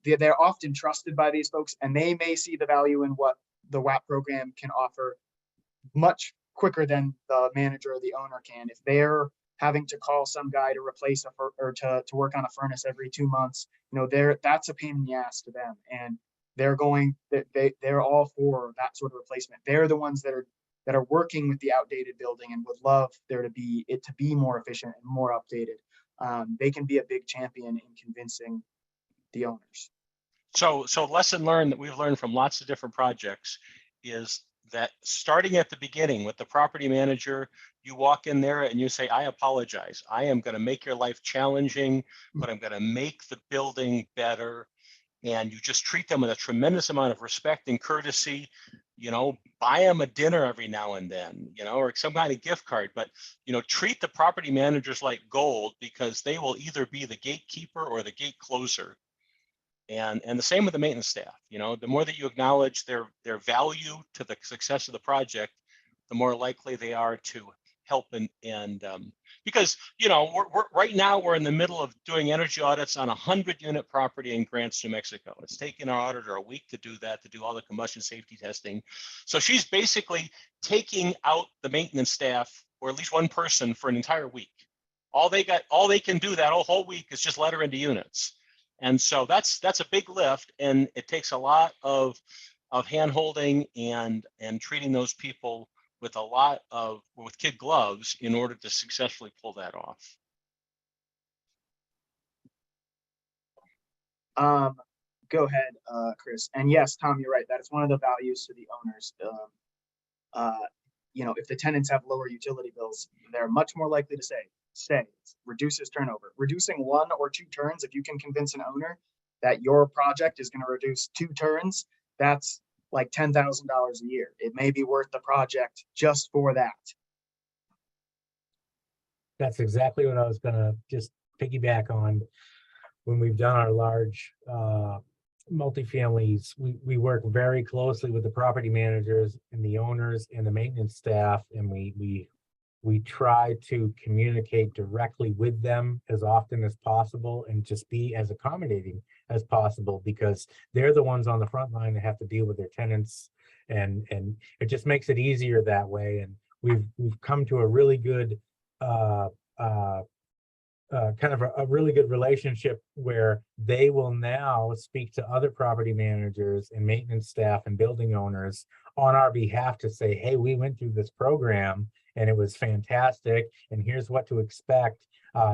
They're often trusted by these folks, and they may see the value in what the WAP program can offer much quicker than the manager or the owner can. If they're having to call some guy to replace or to work on a furnace every 2 months, that's a pain in the ass to them. And they're all for that sort of replacement. They're the ones that are working with the outdated building and would love it to be more efficient and more updated. They can be a big champion in convincing the owners. So lesson learned that we've learned from lots of different projects is that starting at the beginning with the property manager, you walk in there and you say, I apologize. I am going to make your life challenging, but I'm going to make the building better. And you just treat them with a tremendous amount of respect and courtesy, buy them a dinner every now and then, or some kind of gift card, but, treat the property managers like gold, because they will either be the gatekeeper or the gate closer. And the same with the maintenance staff. The more that you acknowledge their value to the success of the project, the more likely they are to help and because we're right now we're in the middle of doing energy audits on a 100-unit property in Grants, New Mexico. It's taken our auditor a week to do that, to do all the combustion safety testing. So she's basically taking out the maintenance staff, or at least one person, for an entire week. All they can do that whole week is just let her into units. And so that's a big lift, and it takes a lot of hand-holding and treating those people with kid gloves in order to successfully pull that off. Go ahead, Chris. And yes, Tom, you're right. That is one of the values to the owners. If the tenants have lower utility bills, they're much more likely to stay. Reduces turnover. Reducing 1 or 2 turns, if you can convince an owner that your project is going to reduce 2 turns, that's like $10,000 a year. It may be worth the project just for that. That's exactly what I was going to just piggyback on. When we've done our large multifamilies, we work very closely with the property managers and the owners and the maintenance staff, and we try to communicate directly with them as often as possible and just be as accommodating as possible, because they're the ones on the front line that have to deal with their tenants, and it just makes it easier that way. And we've come to a really good kind of a really good relationship where they will now speak to other property managers and maintenance staff and building owners on our behalf to say, hey, we went through this program and it was fantastic, and here's what to expect.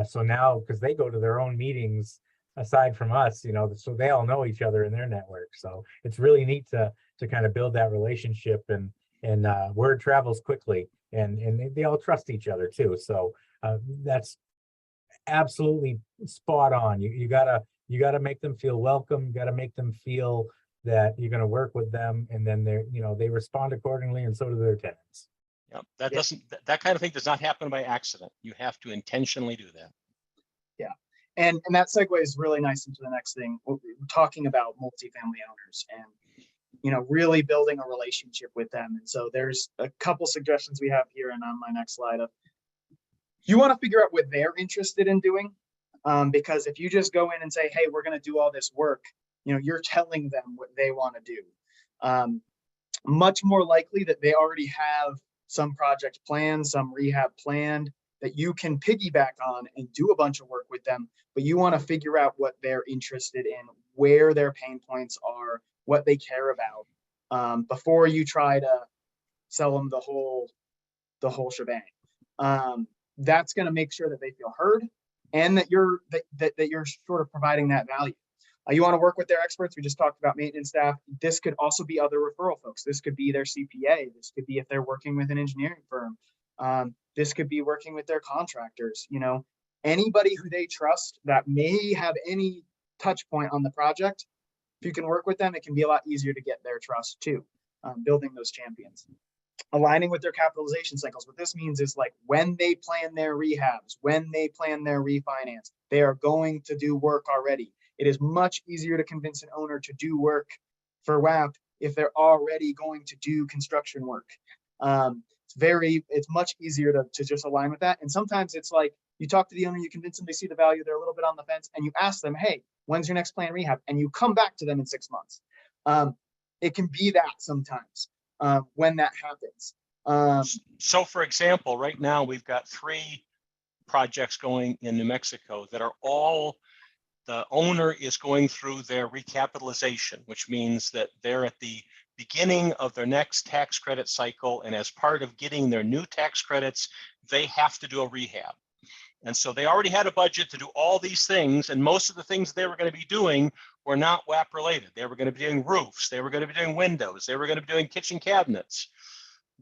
So now, because they go to their own meetings aside from us, so they all know each other in their network. So it's really neat to kind of build that relationship, and word travels quickly, and they all trust each other too. So that's absolutely spot on. You gotta make them feel welcome. You gotta make them feel that you're going to work with them, and then they respond accordingly, and so do their tenants. Yeah, that kind of thing does not happen by accident. You have to intentionally do that. Yeah, and that segues really nice into the next thing. We're talking about multifamily owners and really building a relationship with them. And so there's a couple suggestions we have here, and on my next slide, you want to figure out what they're interested in doing. Because if you just go in and say, hey, we're going to do all this work, you're telling them what they want to do. Much more likely that they already have some project planned, some rehab planned that you can piggyback on and do a bunch of work with them, but you want to figure out what they're interested in, where their pain points are, what they care about, before you try to sell them the whole shebang. That's going to make sure that they feel heard and that you're sort of providing that value. You want to work with their experts. We just talked about maintenance staff. This could also be other referral folks. This could be their CPA. This could be if they're working with an engineering firm. This could be working with their contractors. Anybody who they trust that may have any touch point on the project. If you can work with them, it can be a lot easier to get their trust too. Building those champions. Aligning with their capitalization cycles. What this means is like when they plan their rehabs, when they plan their refinance, they are going to do work already. It is much easier to convince an owner to do work for WAP if they're already going to do construction work. It's much easier to just align with that. And sometimes it's like you talk to the owner, you convince them they see the value, they're a little bit on the fence, and you ask them, hey, when's your next planned rehab? And you come back to them in 6 months. It can be that sometimes when that happens. So for example, right now we've got 3 projects going in New Mexico that are all, the owner is going through their recapitalization, which means that they're at the beginning of their next tax credit cycle. And as part of getting their new tax credits, they have to do a rehab. And so they already had a budget to do all these things. And most of the things they were going to be doing were not WAP related. They were going to be doing roofs. They were going to be doing windows. They were going to be doing kitchen cabinets.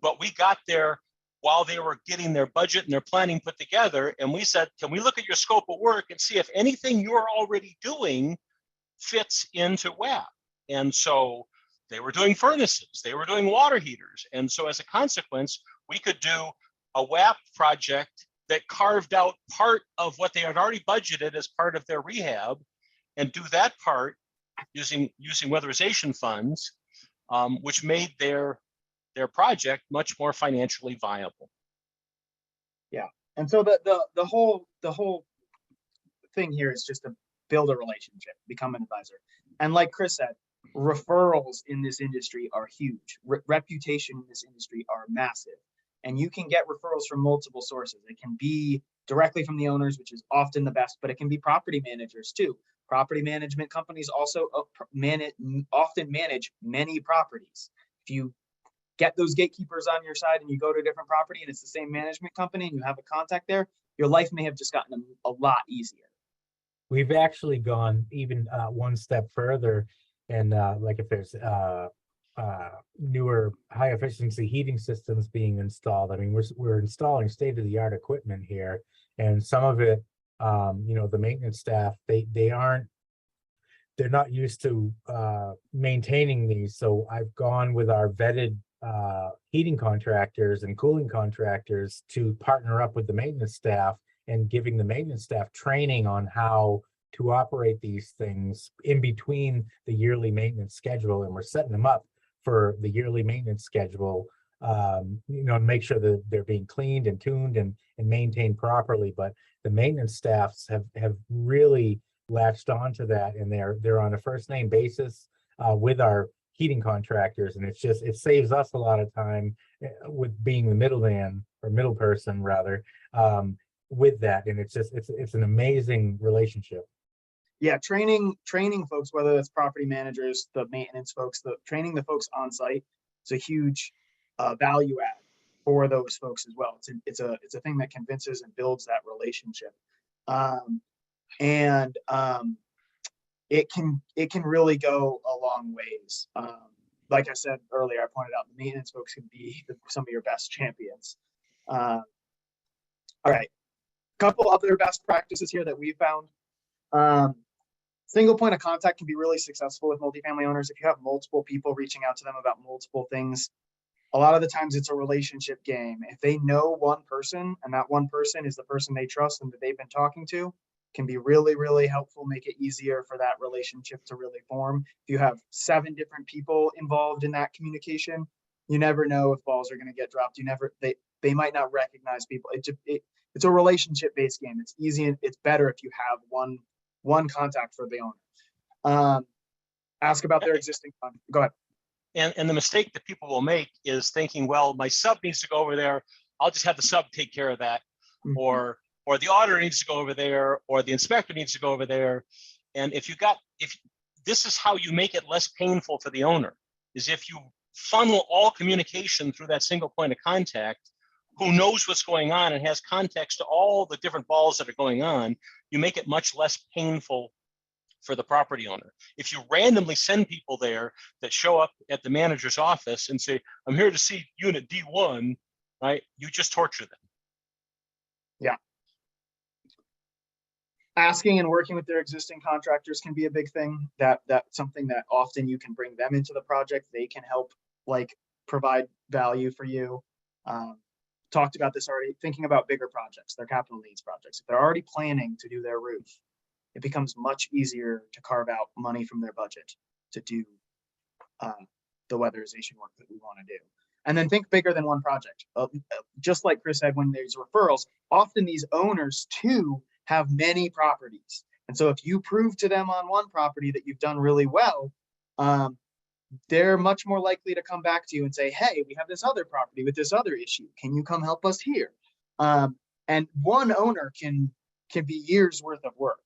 But we got there while they were getting their budget and their planning put together. And we said, can we look at your scope of work and see if anything you're already doing fits into WAP? And so they were doing furnaces, they were doing water heaters. And so as a consequence, we could do a WAP project that carved out part of what they had already budgeted as part of their rehab and do that part using weatherization funds, which made their project much more financially viable. Yeah. And so the whole thing here is just to build a relationship, become an advisor. And like Chris said, referrals in this industry are huge. Reputation in this industry are massive. And you can get referrals from multiple sources. It can be directly from the owners, which is often the best, but it can be property managers too. Property management companies also often manage many properties. If you get those gatekeepers on your side and you go to a different property and it's the same management company and you have a contact there, your life may have just gotten a lot easier. We've actually gone even one step further, and like if there's newer high efficiency heating systems being installed, I mean, we're installing state-of-the-art equipment here, and some of it, the maintenance staff, they're not used to maintaining these. So I've gone with our vetted heating contractors and cooling contractors to partner up with the maintenance staff and giving the maintenance staff training on how to operate these things in between the yearly maintenance schedule. And we're setting them up for the yearly maintenance schedule, to make sure that they're being cleaned and tuned and maintained properly. But the maintenance staffs have really latched onto that, and they're on a first name basis with our heating contractors, and it saves us a lot of time with being the middleman or middle person rather with that, and it's an amazing relationship. Yeah, training folks, whether that's property managers, the maintenance folks, training the folks on site, it's a huge value add for those folks as well. It's a thing that convinces and builds that relationship, and it can really go a long ways. Like I said earlier, I pointed out the maintenance folks can be some of your best champions. All right, couple other best practices here that we found. Single point of contact can be really successful with multifamily owners. If you have multiple people reaching out to them about multiple things, a lot of the times it's a relationship game. If they know one person and that one person is the person they trust and that they've been talking to, can be really, really helpful, make it easier for that relationship to really form. If you have 7 different people involved in that communication, you never know if balls are going to get dropped. they might not recognize people. It's a relationship-based game. It's easy and it's better if you have one contact for the owner. Ask about their existing. Go ahead. And the mistake that people will make is thinking, well, my sub needs to go over there. I'll just have the sub take care of that. Mhm. Or the auditor needs to go over there, or the inspector needs to go over there. And if this is how you make it less painful for the owner, is if you funnel all communication through that single point of contact, who knows what's going on and has context to all the different balls that are going on, you make it much less painful for the property owner. If you randomly send people there that show up at the manager's office and say, I'm here to see unit D1, right? You just torture them. Yeah. Asking and working with their existing contractors can be a big thing. That's something that often you can bring them into the project. They can help like provide value for you. Talked about this already, thinking about bigger projects, their capital needs projects. If they're already planning to do their roof, it becomes much easier to carve out money from their budget to do the weatherization work that we want to do. And then think bigger than one project. Just like Chris said, when there's referrals, often these owners too have many properties. And so if you prove to them on one property that you've done really well, they're much more likely to come back to you and say, hey, we have this other property with this other issue. Can you come help us here? And one owner can be years worth of work.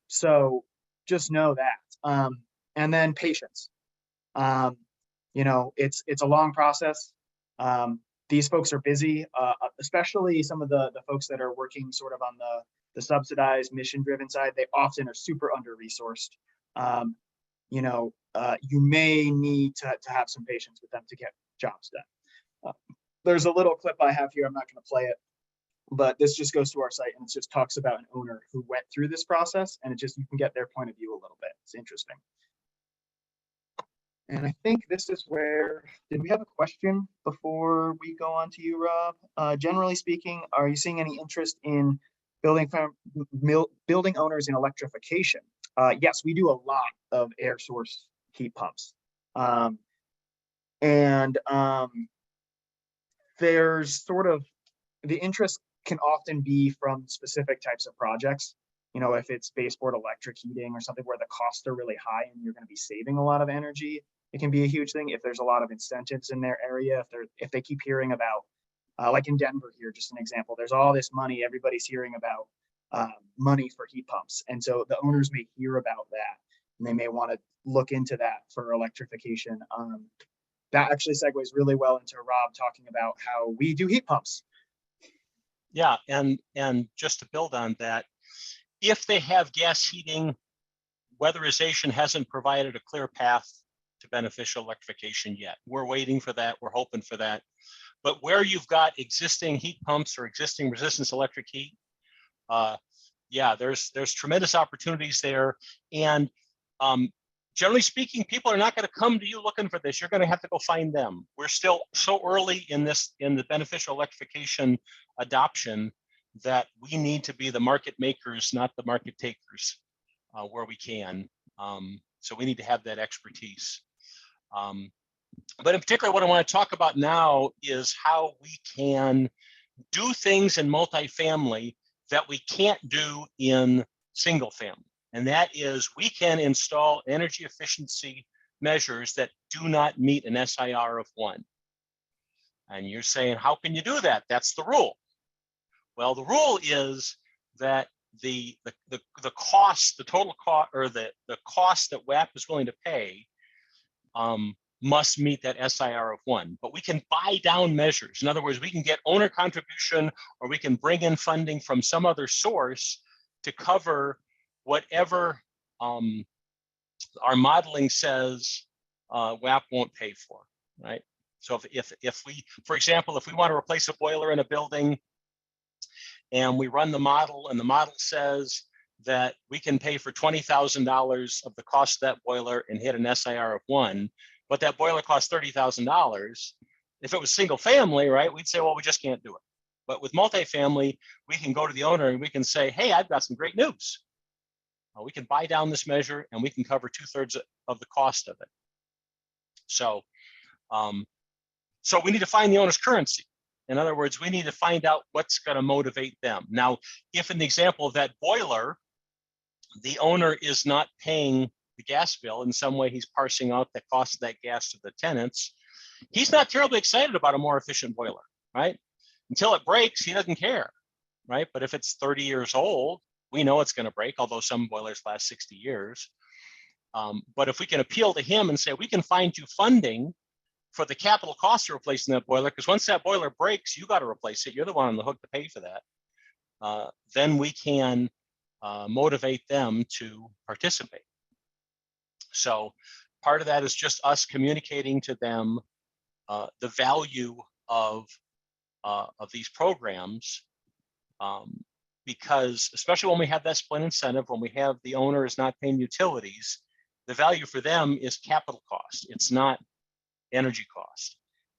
So just know that. And then patience. You know, it's a long process. These folks are busy, especially some of the folks that are working sort of on the subsidized mission-driven side. They often are super under-resourced. You know, you may need to have some patience with them to get jobs done. There's a little clip I have here. I'm not going to play it, but this just goes to our site and it just talks about an owner who went through this process, and you can get their point of view a little bit. It's interesting. And I think this is where, did we have a question before we go on to you, Rob? Generally speaking, are you seeing any interest in building owners in electrification? Yes, we do a lot of air source heat pumps. There's sort of, the interest can often be from specific types of projects. You know, if it's baseboard electric heating or something where the costs are really high and you're going to be saving a lot of energy, it can be a huge thing. If there's a lot of incentives in their area, if they keep hearing about, like in Denver here, just an example, there's all this money, everybody's hearing about money for heat pumps. And so the owners may hear about that and they may want to look into that for electrification. That actually segues really well into Rob talking about how we do heat pumps. Yeah, and just to build on that, if they have gas heating, weatherization hasn't provided a clear path to beneficial electrification yet. We're waiting for that. We're hoping for that. But where you've got existing heat pumps or existing resistance electric heat, yeah, there's tremendous opportunities there. And generally speaking, people are not going to come to you looking for this. You're going to have to go find them. We're still so early in the beneficial electrification adoption that we need to be the market makers, not the market takers, where we can. So we need to have that expertise. But in particular, what I want to talk about now is how we can do things in multifamily that we can't do in single family. And that is, we can install energy efficiency measures that do not meet an SIR of 1. And you're saying, how can you do that? That's the rule. Well, the rule is that the cost, the total cost, or the cost that WAP is willing to pay must meet that SIR of 1. But we can buy down measures. In other words, we can get owner contribution, or we can bring in funding from some other source to cover whatever our modeling says WAP won't pay for, right? So if we, for example, if we want to replace a boiler in a building and we run the model and the model says that we can pay for $20,000 of the cost of that boiler and hit an SIR of 1, but that boiler costs $30,000. If it was single family, right, we'd say, well, we just can't do it. But with multifamily, we can go to the owner and we can say, hey, I've got some great news. We can buy down this measure and we can cover 2/3 of the cost of it. So, so we need to find the owner's currency. In other words, we need to find out what's going to motivate them. Now, if in the example of that boiler, the owner is not paying the gas bill, in some way he's parsing out the cost of that gas to the tenants, he's not terribly excited about a more efficient boiler, right? Until it breaks, he doesn't care, right? But if it's 30 years old, we know it's going to break, although some boilers last 60 years. But if we can appeal to him and say, we can find you funding for the capital cost of replacing that boiler, because once that boiler breaks, you got to replace it. You're the one on the hook to pay for that. Then we can motivate them to participate. So part of that is just us communicating to them the value of these programs, because especially when we have that split incentive, when we have the owner is not paying utilities, the value for them is capital cost. It's not energy cost.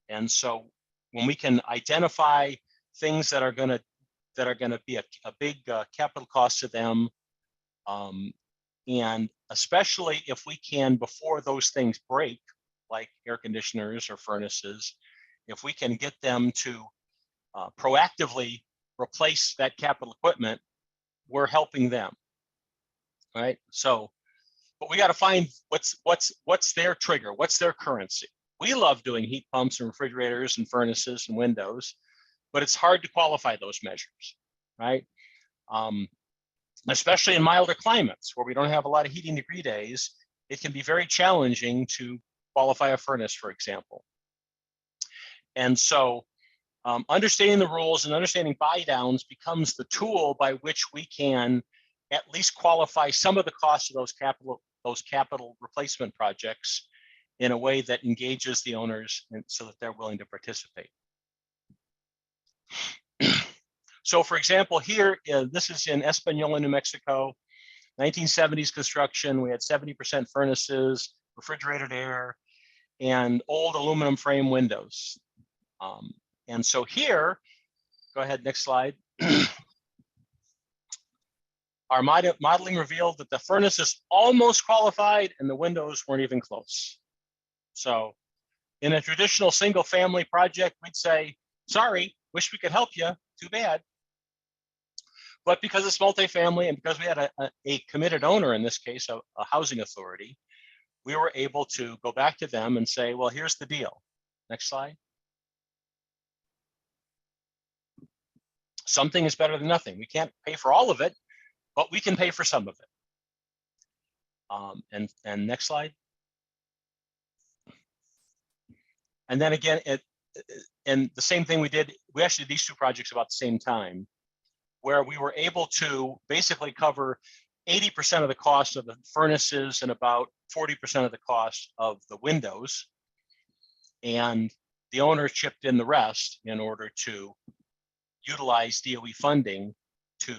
And so when we can identify things that are going to be a big capital cost to them, and especially if we can, before those things break, like air conditioners or furnaces, if we can get them to proactively replace that capital equipment, we're helping them, right? So, but we got to find what's their trigger, what's their currency. We love doing heat pumps and refrigerators and furnaces and windows, but it's hard to qualify those measures, right? Especially in milder climates where we don't have a lot of heating degree days, it can be very challenging to qualify a furnace, for example. And so understanding the rules and understanding buy downs becomes the tool by which we can at least qualify some of the costs of those capital replacement projects in a way that engages the owners and so that they're willing to participate. So for example, here, this is in Española, New Mexico, 1970s construction. We had 70% furnaces, refrigerated air, and old aluminum frame windows. And so here, go ahead, next slide. Our modeling revealed that the furnaces almost qualified and the windows weren't even close. So in a traditional single family project, we'd say, sorry, wish we could help you, too bad. But because it's multifamily and because we had a committed owner, in this case, a housing authority, we were able to go back to them and say, well, here's the deal. Next slide. Something is better than nothing. We can't pay for all of it, but we can pay for some of it. And next slide. And then again, and the same thing we actually did these two projects about the same time, where we were able to basically cover 80% of the cost of the furnaces and about 40% of the cost of the windows. And the owner chipped in the rest in order to utilize DOE funding to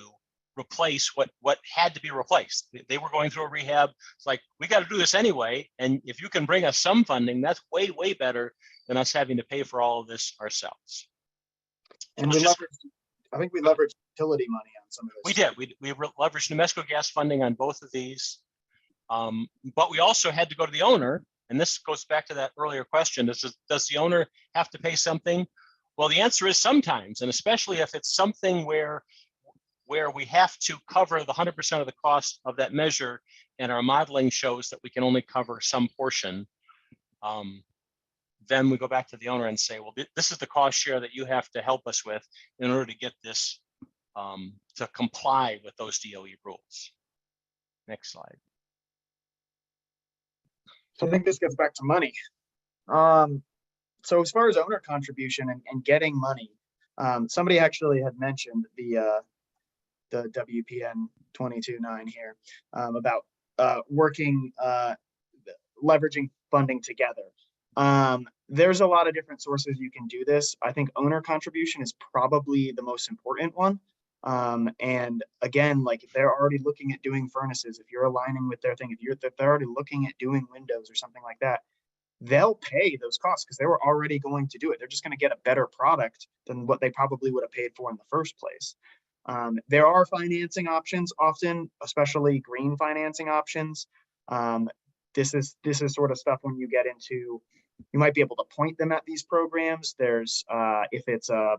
replace what had to be replaced. They were going through a rehab. It's like, we got to do this anyway. And if you can bring us some funding, that's way, way better than us having to pay for all of this ourselves. And I think we leveraged utility money on some of this. We did. We leveraged New Mexico gas funding on both of these. But we also had to go to the owner. And this goes back to that earlier question. Does the owner have to pay something? Well, the answer is sometimes, and especially if it's something where we have to cover the 100% of the cost of that measure, and our modeling shows that we can only cover some portion, then we go back to the owner and say, well, this is the cost share that you have to help us with in order to get this to comply with those DOE rules. Next slide. So I think this gets back to money. So as far as owner contribution and getting money, somebody actually had mentioned the WPN 22.9 here about working, leveraging funding together. There's a lot of different sources you can do this. I think owner contribution is probably the most important one. And again, like if they're already looking at doing furnaces, if you're aligning with their thing, if they're already looking at doing windows or something like that, they'll pay those costs because they were already going to do it. They're just going to get a better product than what they probably would have paid for in the first place. There are financing options often, especially green financing options. This is sort of stuff when you get into, You might be able to point them at these programs. There's, if it's a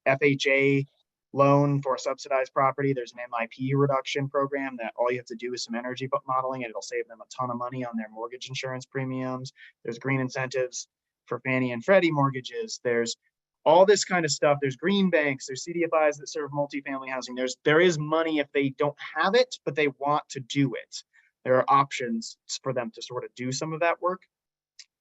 FHA loan for a subsidized property, there's an MIP reduction program that all you have to do is some energy modeling and it'll save them a ton of money on their mortgage insurance premiums. There's green incentives for Fannie and Freddie mortgages. There's all this kind of stuff. There's green banks, there's CDFIs that serve multifamily housing. There is money if they don't have it, but they want to do it. There are options for them to sort of do some of that work.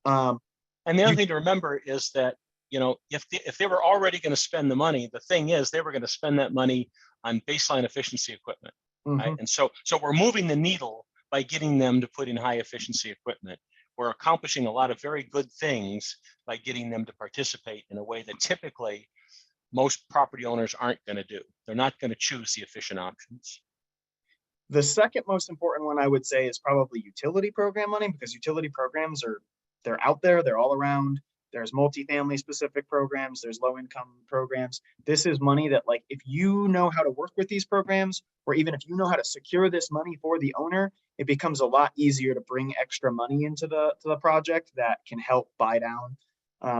And the other thing to remember is that, if they were already going to spend the money, the thing is they were going to spend that money on baseline efficiency equipment, right? And so we're moving the needle by getting them to put in high efficiency equipment. We're accomplishing a lot of very good things by getting them to participate in a way that typically most property owners aren't going to do. They're not going to choose the efficient options. The second most important one I would say is probably utility program money, because utility programs they're out there, they're all around. There's multifamily specific programs, there's low income programs. This is money that, like, if you know how to work with these programs, or even if you know how to secure this money for the owner, it becomes a lot easier to bring extra money into the project that can help buy down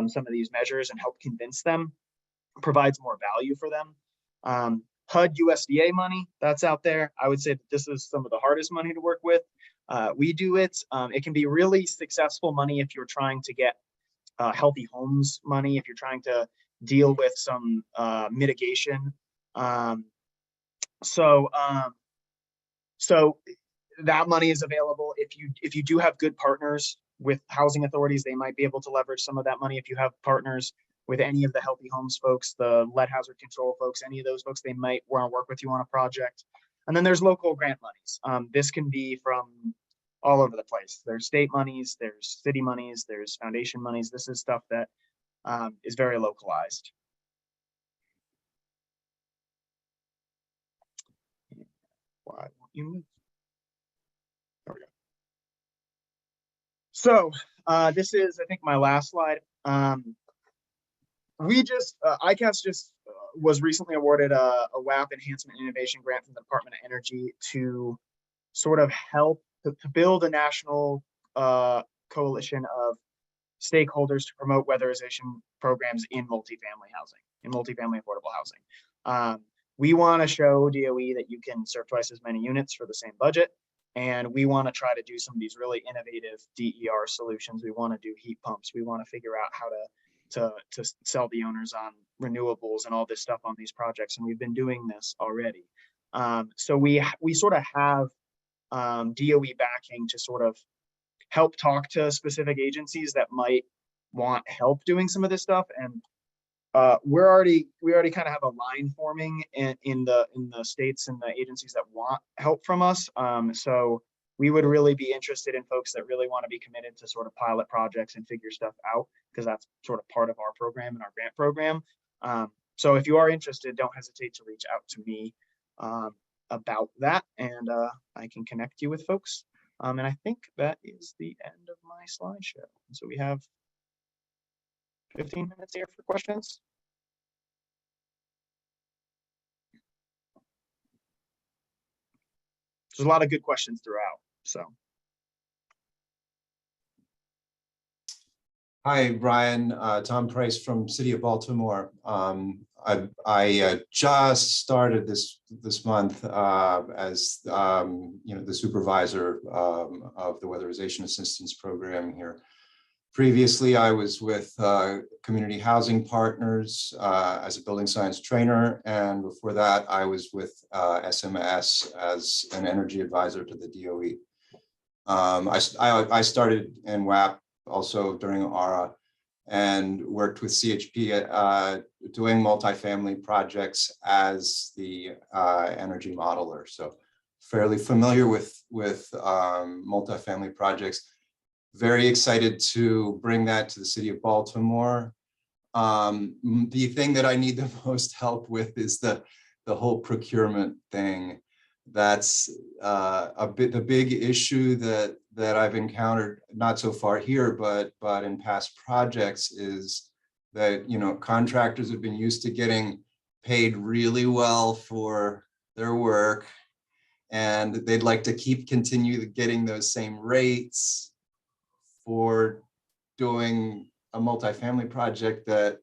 some of these measures and help convince them, provides more value for them. HUD USDA money, that's out there. I would say that this is some of the hardest money to work with. We do it. It can be really successful money if you're trying to get healthy homes money, if you're trying to deal with some mitigation. So that money is available. If you do have good partners with housing authorities, they might be able to leverage some of that money. If you have partners with any of the healthy homes folks, the lead hazard control folks, any of those folks, they might want to work with you on a project. And then there's local grant monies. This can be from all over the place. There's state monies, there's city monies, there's foundation monies. This is stuff that is very localized. Why won't you move? There we go. So this is, I think, my last slide. ICAS just was recently awarded a WAP Enhancement Innovation Grant from the Department of Energy to sort of help to build a national coalition of stakeholders to promote weatherization programs in multifamily housing, in multifamily affordable housing. We want to show DOE that you can serve twice as many units for the same budget. And we want to try to do some of these really innovative DER solutions. We want to do heat pumps. We want to figure out how to sell the owners on renewables and all this stuff on these projects. And we've been doing this already. So we sort of have DOE backing to sort of help talk to specific agencies that might want help doing some of this stuff. And we already kind of have a line forming in the states and the agencies that want help from us. So we would really be interested in folks that really want to be committed to sort of pilot projects and figure stuff out, because that's sort of part of our program and our grant program. So if you are interested, don't hesitate to reach out to me about that, and I can connect you with folks. And I think that is the end of my slideshow. So we have 15 minutes here for questions. There's a lot of good questions throughout, so. Hi, Brian. Tom Price from City of Baltimore. I just started this month as the supervisor of the Weatherization Assistance Program here. Previously, I was with Community Housing Partners as a building science trainer, and before that, I was with SMS as an energy advisor to the DOE. I started in WAP also during ARA, and worked with CHP doing multifamily projects as the energy modeler. So fairly familiar with multifamily projects. Very excited to bring that to the City of Baltimore. The thing that I need the most help with is the whole procurement thing. That's the big issue that I've encountered, not so far here, but in past projects, is that contractors have been used to getting paid really well for their work, and they'd like to continue getting those same rates for doing a multifamily project that,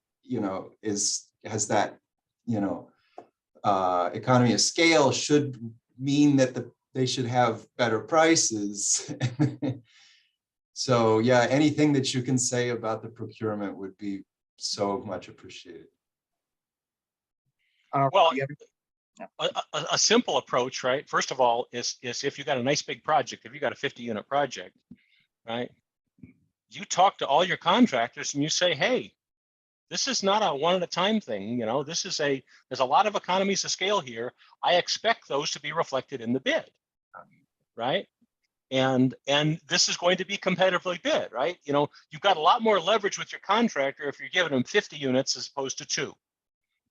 has that, economy of scale should mean that they should have better prices. So yeah, anything that you can say about the procurement would be so much appreciated. Well, do you have- a simple approach, right? First of all, is if you got a nice big project, if you got a 50-unit project, right? You talk to all your contractors and you say, hey, this is not a one at a time thing. There's a lot of economies of scale here. I expect those to be reflected in the bid, right? And this is going to be competitively bid, right? You've got a lot more leverage with your contractor if you're giving them 50 units as opposed to 2,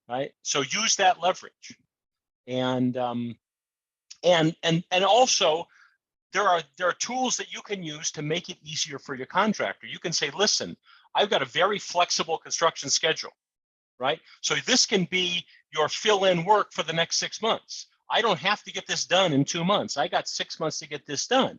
right? So use that leverage. And also there are tools that you can use to make it easier for your contractor. You can say, listen, I've got a very flexible construction schedule, right? So this can be your fill-in work for the next 6 months. I don't have to get this done in 2 months. I got 6 months to get this done.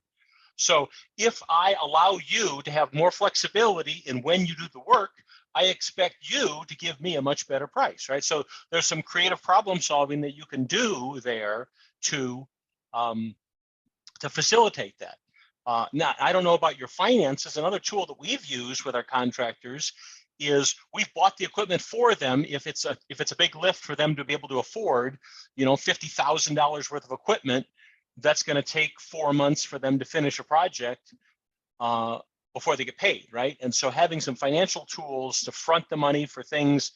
So if I allow you to have more flexibility in when you do the work, I expect you to give me a much better price, right? So there's some creative problem solving that you can do there to facilitate that. Now, I don't know about your finances. Another tool that we've used with our contractors is we've bought the equipment for them if it's a big lift for them to be able to afford, $50,000 worth of equipment. That's going to take 4 months for them to finish a project before they get paid, right? And so having some financial tools to front the money for things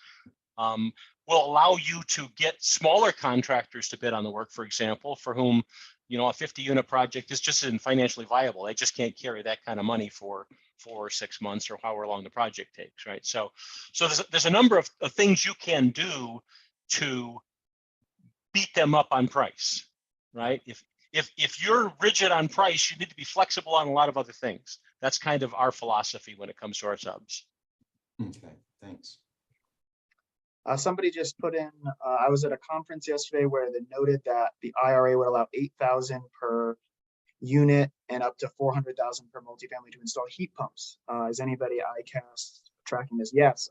will allow you to get smaller contractors to bid on the work, for example, for whom a 50-unit project is just isn't financially viable. They just can't carry that kind of money for 4 or 6 months or however long the project takes, right? So there's a number of things you can do to beat them up on price, right? If you're rigid on price, you need to be flexible on a lot of other things. That's kind of our philosophy when it comes to our subs. Okay, thanks. Somebody just put in, I was at a conference yesterday where they noted that the IRA would allow 8,000 per unit and up to 400,000 per multifamily to install heat pumps. Is anybody ICAST tracking this? Yes,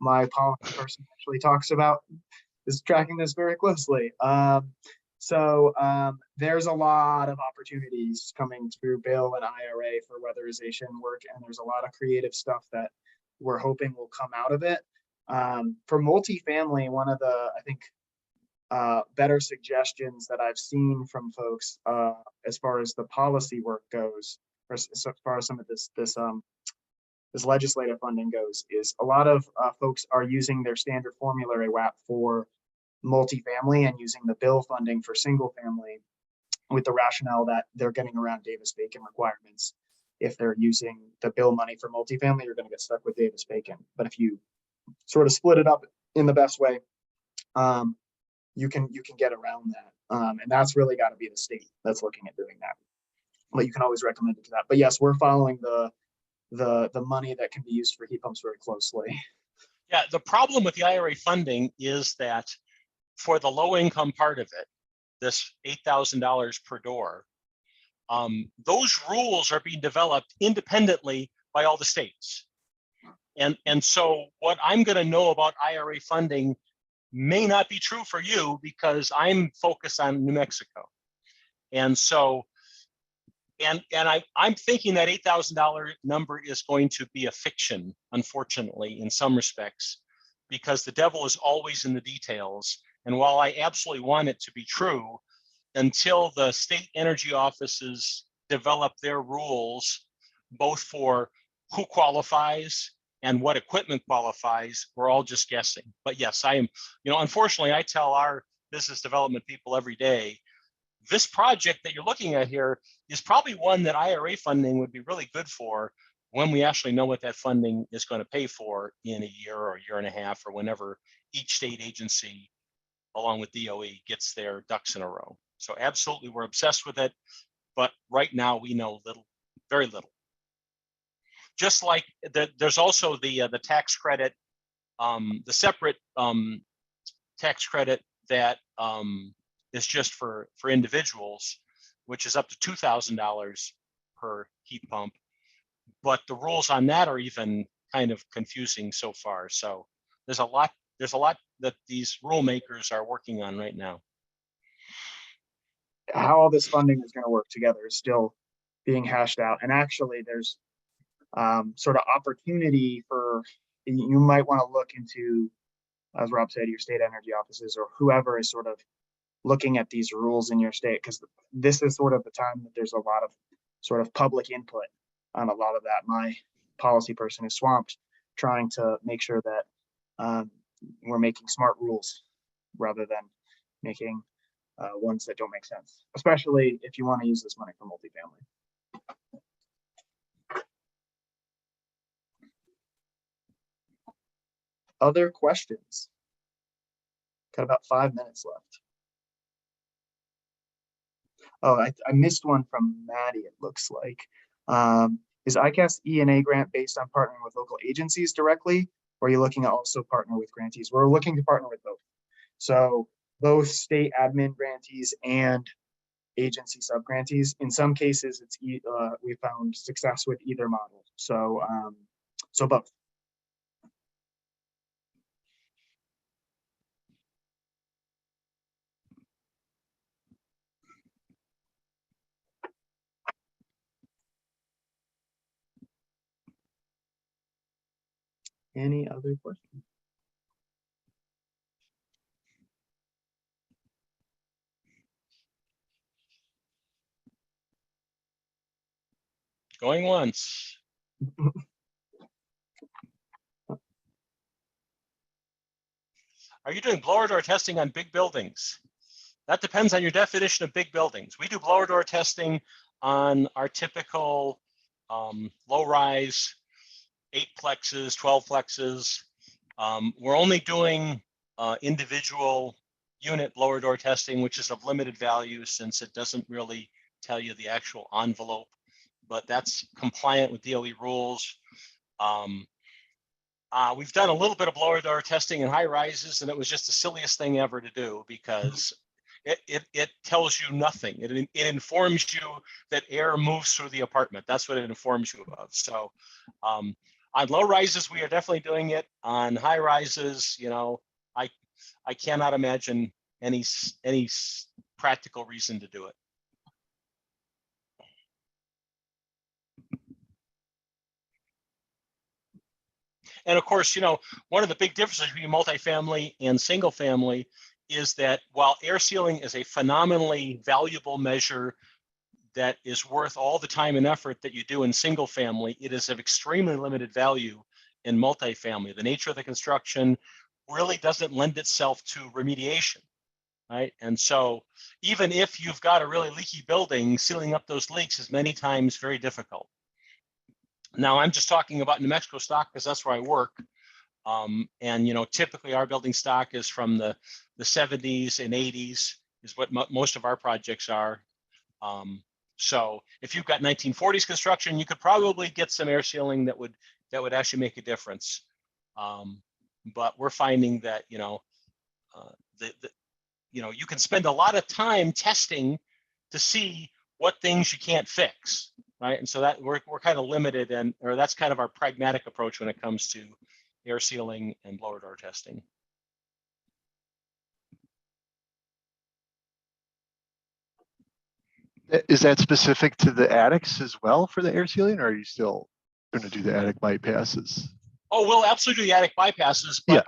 my policy person actually is tracking this very closely. So there's a lot of opportunities coming through bill and IRA for weatherization work, and there's a lot of creative stuff that we're hoping will come out of it. For multifamily, one of the, I think, better suggestions that I've seen from folks as far as the policy work goes, or as far as some of this legislative funding goes, is a lot of folks are using their standard formulary WAP for multifamily and using the bill funding for single family with the rationale that they're getting around Davis-Bacon requirements. If they're using the bill money for multifamily, you're going to get stuck with Davis-Bacon. But if you sort of split it up in the best way, you can get around that. And that's really got to be the state that's looking at doing that. But you can always recommend it to that. But yes, we're following the money that can be used for heat pumps very closely. Yeah, the problem with the IRA funding is that for the low income part of it, this $8,000 per door, those rules are being developed independently by all the states. And so what I'm going to know about IRA funding may not be true for you because I'm focused on New Mexico. And so, I'm thinking that $8,000 number is going to be a fiction, unfortunately, in some respects, because the devil is always in the details. And while I absolutely want it to be true, until the state energy offices develop their rules, both for who qualifies and what equipment qualifies, we're all just guessing. But yes, I am, unfortunately, I tell our business development people every day, this project that you're looking at here is probably one that IRA funding would be really good for when we actually know what that funding is going to pay for in a year or a year and a half, or whenever each state agency, along with DOE, gets their ducks in a row. So absolutely, we're obsessed with it. But right now we know little, very little. Just like there's also the tax credit, the separate tax credit that is just for individuals, which is up to $2,000 per heat pump. But the rules on that are even kind of confusing so far. So there's a lot that these rule makers are working on right now. How all this funding is going to work together is still being hashed out. And actually, there's sort of opportunity for, you might want to look into, as Rob said, your state energy offices or whoever is sort of looking at these rules in your state, because this is sort of the time that there's a lot of sort of public input on a lot of that. My policy person is swamped trying to make sure that we're making smart rules rather than making ones that don't make sense, especially if you want to use this money for multifamily. Other questions? Got about 5 minutes left. Oh, I missed one from Maddie, it looks like. Is ICAS E&A grant based on partnering with local agencies directly, or are you looking to also partner with grantees? We're looking to partner with both. So both state admin grantees and agency subgrantees. In some cases, it's we found success with either model. So so both. Any other questions? Going once. Are you doing blower door testing on big buildings? That depends on your definition of big buildings. We do blower door testing on our typical low rise 8-plexes, 12-plexes. We're only doing individual unit blower door testing, which is of limited value since it doesn't really tell you the actual envelope, but that's compliant with DOE rules. We've done a little bit of blower door testing in high rises, and it was just the silliest thing ever to do because it tells you nothing. It informs you that air moves through the apartment. That's what it informs you of. So on low rises, we are definitely doing it. On high rises, you know, I cannot imagine any practical reason to do it. And of course, you know, one of the big differences between multifamily and single family is that while air sealing is a phenomenally valuable measure that is worth all the time and effort that you do in single family, it is of extremely limited value in multifamily. The nature of the construction really doesn't lend itself to remediation, right? And so even if you've got a really leaky building, sealing up those leaks is many times very difficult. Now, I'm just talking about New Mexico stock because that's where I work. And, you know, typically our building stock is from the 70s and 80s is what most of our projects are. So if you've got 1940s construction, you could probably get some air sealing that would actually make a difference. But we're finding that, you know, you can spend a lot of time testing to see what things you can't fix. Right, and so that we're kind of limited, or that's kind of our pragmatic approach when it comes to air sealing and blower door testing. Is that specific to the attics as well for the air sealing, or are you still going to do the attic bypasses? Oh, we'll absolutely do the attic bypasses, but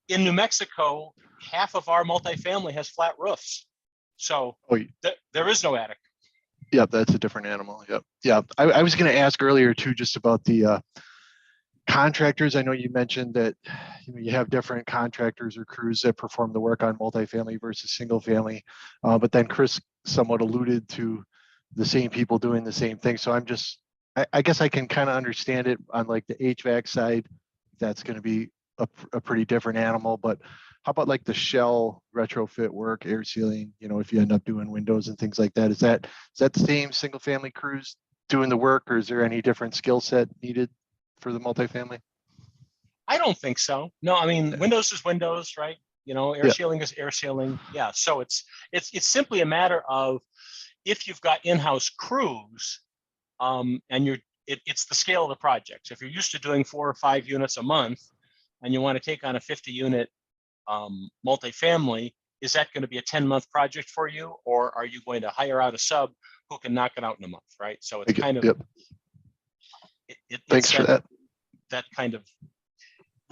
yeah. In New Mexico, half of our multifamily has flat roofs, so there is no attic. Yep, that's a different animal. Yep. Yeah. I was going to ask earlier too, just about the contractors. I know you mentioned that you have different contractors or crews that perform the work on multifamily versus single family. But then Chris somewhat alluded to the same people doing the same thing. So I guess I can kind of understand it on like the HVAC side. That's going to be a pretty different animal, but how about like the shell retrofit work, air sealing, you know, if you end up doing windows and things like that, is that the same single family crews doing the work, or is there any different skill set needed for the multifamily? I don't think so. No, I mean, windows is windows, right? You know, air sealing is air sealing. Yeah. So it's simply a matter of if you've got in-house crews and it's the scale of the project. So if you're used to doing 4 or 5 units a month and you want to take on a 50-unit multifamily, is that going to be a 10-month project for you, or are you going to hire out a sub who can knock it out in a month, right? So it's kind of, Yep. Thanks it's for that. that kind of,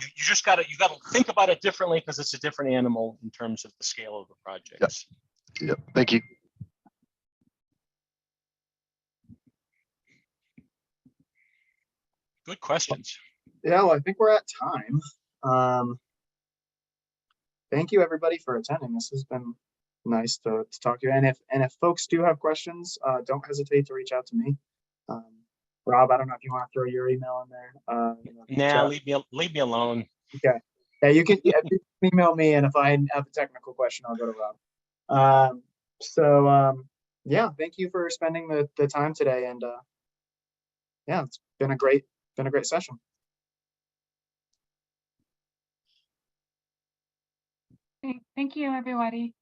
you just got to think about it differently because it's a different animal in terms of the scale of the projects. Yep. Thank you. Good questions. Yeah, well, I think we're at time. Thank you, everybody, for attending. This has been nice to talk to you. And if folks do have questions, don't hesitate to reach out to me. Rob, I don't know if you want to throw your email in there. Nah, leave me alone. Okay. Yeah, you can email me, and if I have a technical question, I'll go to Rob. Yeah, thank you for spending the time today, and yeah, it's been a great session. Thank you, everybody.